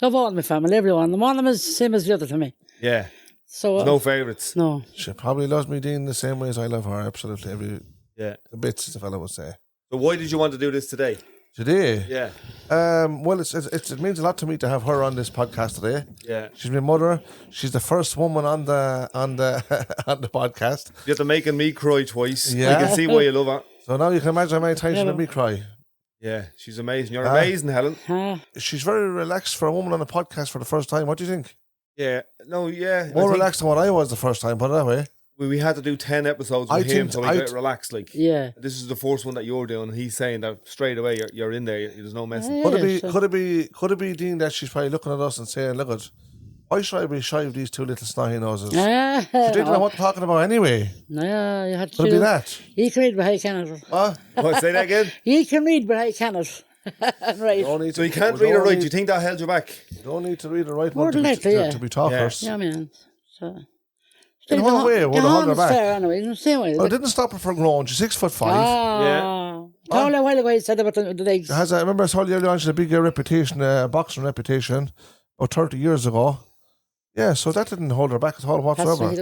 Speaker 3: Love all my family, everyone. The one of them is the same as the other to me.
Speaker 2: Yeah.
Speaker 3: So
Speaker 2: No favourites.
Speaker 3: no.
Speaker 1: She probably loves me, Dean, the same way as I love her. Absolutely. Every
Speaker 2: Yeah.
Speaker 1: bits, the fella would say.
Speaker 2: So why did you want to do this today?
Speaker 1: Today?
Speaker 2: Yeah.
Speaker 1: Well, it means a lot to me to have her on this podcast today.
Speaker 2: Yeah.
Speaker 1: She's my mother. She's the first woman on the on the podcast.
Speaker 2: You're making me cry twice.
Speaker 1: Yeah.
Speaker 2: I can see why you love her.
Speaker 1: So now you can imagine how many times she made me cry.
Speaker 2: Yeah, she's amazing. You're amazing, Helen.
Speaker 1: She's very relaxed for a woman on a podcast for the first time. What do you think?
Speaker 2: Yeah. No, yeah.
Speaker 1: More relaxed than what I was the first time, put it that way.
Speaker 2: We had to do 10 episodes with him, so we got relaxed. Like,
Speaker 3: Yeah.
Speaker 2: this is the first one that you're doing, and he's saying that straight away you're in there. There's no messing.
Speaker 1: Could it be, Dean, that she's probably looking at us and saying, look at, why should I be shy of these two little snotty noses? She didn't know what they're talking about anyway.
Speaker 3: Yeah, you had to.
Speaker 1: Could it be that?
Speaker 3: You can read, but I cannot.
Speaker 1: What?
Speaker 2: What, say that again?
Speaker 3: You can read, but I cannot. Right.
Speaker 2: So you can't read or write. Do you think that held you back?
Speaker 1: You don't need to read or write
Speaker 3: More
Speaker 1: one to be talkers.
Speaker 3: Yeah, man. So.
Speaker 1: In what way would it hold her back?
Speaker 3: Fair anyway, in the same way.
Speaker 1: It didn't stop her from growing. She's 6'5".
Speaker 3: Yeah. Told her a while ago he said about the legs.
Speaker 1: I remember I told you earlier on she had a big reputation, boxing reputation, about 30 years ago. Yeah, so that didn't hold her back at all whatsoever.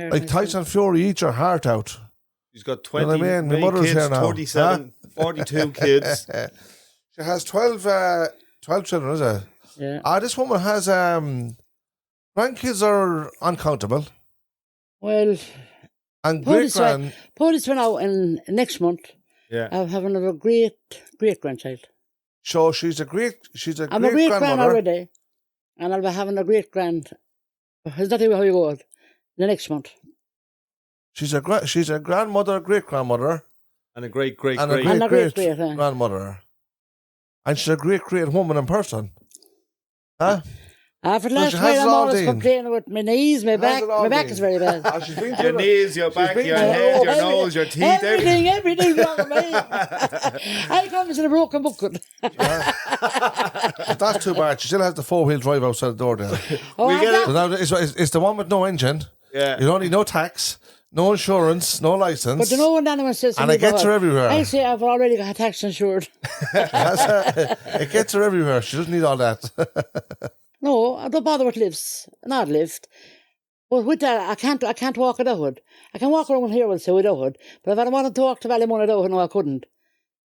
Speaker 1: Like Tyson Fury eats her heart out.
Speaker 2: She's got 20
Speaker 1: you know what I mean? My mother's
Speaker 2: kids,
Speaker 1: here now.
Speaker 2: 37, 42 kids.
Speaker 1: She has 12 children, is it?
Speaker 3: Yeah.
Speaker 1: This woman has grandkids are uncountable.
Speaker 3: Well,
Speaker 1: and great-grand...
Speaker 3: Police went out in next month.
Speaker 2: Yeah.
Speaker 3: I'm having a great-grandchild.
Speaker 1: So she's a great-grandmother.
Speaker 3: I'm a great-grand already. And I'll be having a great-grand... Is that how you go out? The next month.
Speaker 1: She's a grandmother, great-grandmother.
Speaker 2: And a great-grandmother.
Speaker 1: And she's a great woman in person. Huh?
Speaker 3: For the last while, I'm always complaining with my knees, my back. My back is very bad.
Speaker 2: Your knees, your back, your head, your nose, your teeth,
Speaker 3: everything wrong with me. I come into the broken bucket.
Speaker 1: That's too bad. She still has the 4-wheel drive outside the door there. So now it's the one with no engine.
Speaker 2: Yeah.
Speaker 1: You don't need no tax, no insurance, no license.
Speaker 3: But you know when anyone says to me,
Speaker 1: and it gets her everywhere.
Speaker 3: I say I've already got tax insured.
Speaker 1: It gets her everywhere. She doesn't need all that.
Speaker 3: No, I don't bother with lifts. Not lift. But with that, I can't walk without it. I can walk around here without it. But if I wanted to walk to Ballymun without it, no, I couldn't.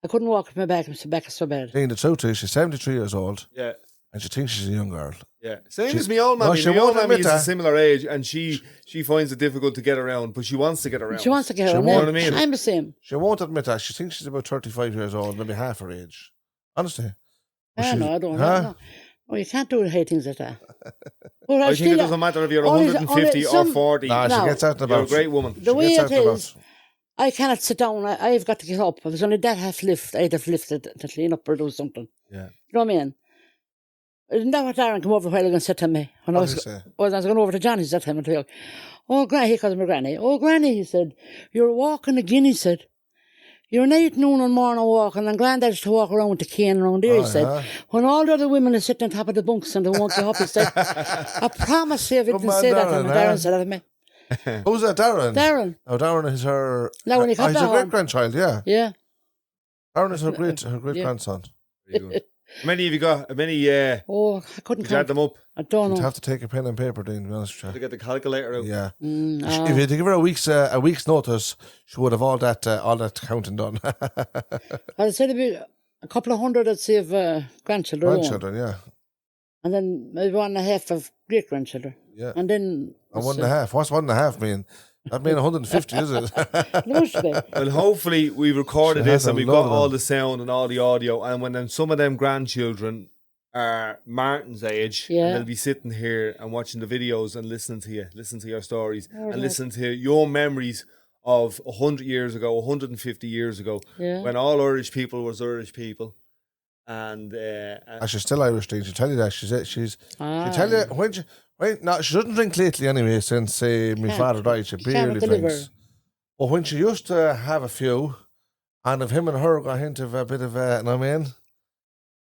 Speaker 3: I couldn't walk with my back. My back is so bad.
Speaker 1: Saying the truth is, she's 73 years old.
Speaker 2: Yeah.
Speaker 1: And she thinks she's a young girl.
Speaker 2: Yeah. Same as my old mammy. My old mammy is a similar age, and she finds it difficult to get around, but she wants to get around.
Speaker 3: She wants to get around.
Speaker 2: You know what I mean?
Speaker 3: I'm the same.
Speaker 1: She won't admit that. She thinks she's about 35 years old, maybe half her age. Honestly.
Speaker 3: No, I don't know. Oh, you can't do things like that.
Speaker 2: Well, I think it doesn't matter if you're 150 or 40.
Speaker 1: Nah, she gets out and about.
Speaker 2: You're a great woman.
Speaker 3: The way it is, I cannot sit down. I've got to get up. If it's only that half lift, I'd have lifted to clean up or do something.
Speaker 2: Yeah.
Speaker 3: You know what I mean? Isn't that what Darren came over a while ago and said to me? When I was going over to Johnny, he said to him, oh, Granny, he calls me Granny. Oh, Granny, he said, you're walking again, he said. You're an 8 noon and morning walk, and granddad's to walk around with the cane around there, he said. When all the other women are sitting on top of the bunks and they won't get up, he said, I promise you if you didn't say that to me. Darren said that to me.
Speaker 1: Who's that, Darren?
Speaker 3: Darren.
Speaker 1: Oh, Darren is her...
Speaker 3: Now when he comes
Speaker 1: he's a great-grandchild, yeah.
Speaker 3: Yeah.
Speaker 1: Darren is her great-grandson.
Speaker 2: Very good. How many have you got? How many...
Speaker 3: I couldn't
Speaker 2: count. Add them up?
Speaker 3: I don't know.
Speaker 1: You'd have to take a pen and paper, Dean, to be honest with you.
Speaker 2: To get the calculator out.
Speaker 1: Yeah. If you had to give her a week's notice, she would have all that counting done.
Speaker 3: I'd say there'd be a couple of hundred, I'd say, of grandchildren.
Speaker 1: Grandchildren, yeah.
Speaker 3: And then maybe 1.5 of great-grandchildren.
Speaker 1: Yeah.
Speaker 3: And then...
Speaker 1: 1.5. What's 1.5 mean? That means 150, is it?
Speaker 3: It must be.
Speaker 2: Well, hopefully we recorded this and we got all the sound and all the audio. And when then some of them grandchildren are Martin's age,
Speaker 3: Yeah.
Speaker 2: and they'll be sitting here and watching the videos and listening to you, listening to your stories, and listening to your memories of 100 years ago, 150 years ago,
Speaker 3: Yeah.
Speaker 2: when all Irish people was Irish people. And
Speaker 1: She's still Irish, Dean. She'll tell you that. She'll tell you no, she doesn't drink lately anyway since my father died. She barely drinks. But when she used to have a few, and if him and her got into a bit of you know what I mean?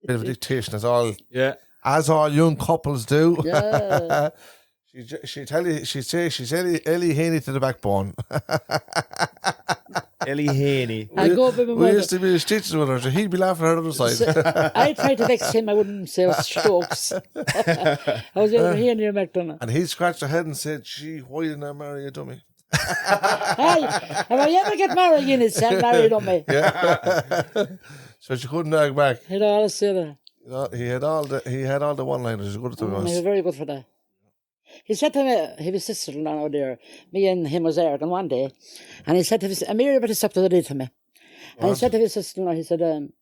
Speaker 1: Bit of a dictation as all young couples do.
Speaker 3: Yeah.
Speaker 1: She'd tell you, she'd say she's Ellie Haney to the backbone.
Speaker 2: Ellie Haney.
Speaker 1: We used to be stitches with her, so he'd be laughing at her other side.
Speaker 3: I tried to vex him, I wouldn't say it was Stokes. I was over here near McDonagh.
Speaker 1: And he scratched her head and said, "Gee, why didn't I marry a dummy?"
Speaker 3: Hey, if I ever get married again, it's married on me.
Speaker 1: Yeah. So she couldn't nag back.
Speaker 3: He'd all say that.
Speaker 1: You know, he had all the one-liners. He was good at them.
Speaker 3: He was very good for that. He said to me, his sister-in-law out there, me and him was there one day, and he said to his, Amir better stop the other day to me. And he said to his sister-in-law,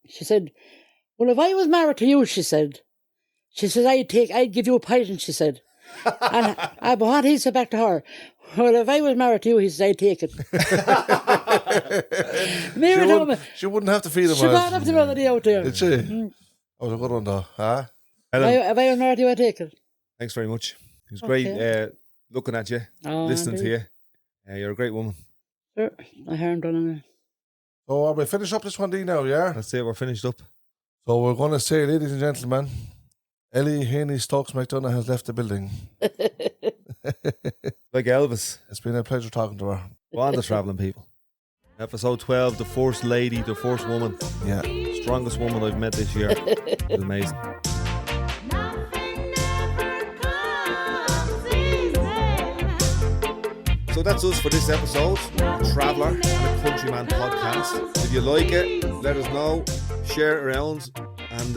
Speaker 3: she said, well, if I was married to you, she said, I'd give you a python, she said. And but what he said back to her, well, if I was married to you, he said, I'd take it.
Speaker 1: She wouldn't have to feed him.
Speaker 3: She brought up the other day out there.
Speaker 1: Did she? That was a good one though, huh?
Speaker 3: If I was married to you, I'd take it.
Speaker 2: Thanks very much. It was great looking at you, listening to you. You're a great woman.
Speaker 3: Sure, I haven't done it.
Speaker 1: So are we finished up this one, Dean, now, yeah?
Speaker 2: That's it, we're finished up.
Speaker 1: So we're going to say, ladies and gentlemen, Ellie Haney Stokes McDonagh has left the building.
Speaker 2: Like Elvis.
Speaker 1: It's been a pleasure talking to her.
Speaker 2: Go on, the travelling people. Episode 12, the first lady, the first woman.
Speaker 1: Yeah.
Speaker 2: Strongest woman I've met this year. It's amazing. So that's us for this episode, Traveller and a Countryman podcast. If you like it, let us know, share it around, and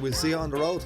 Speaker 2: we'll see you on the road.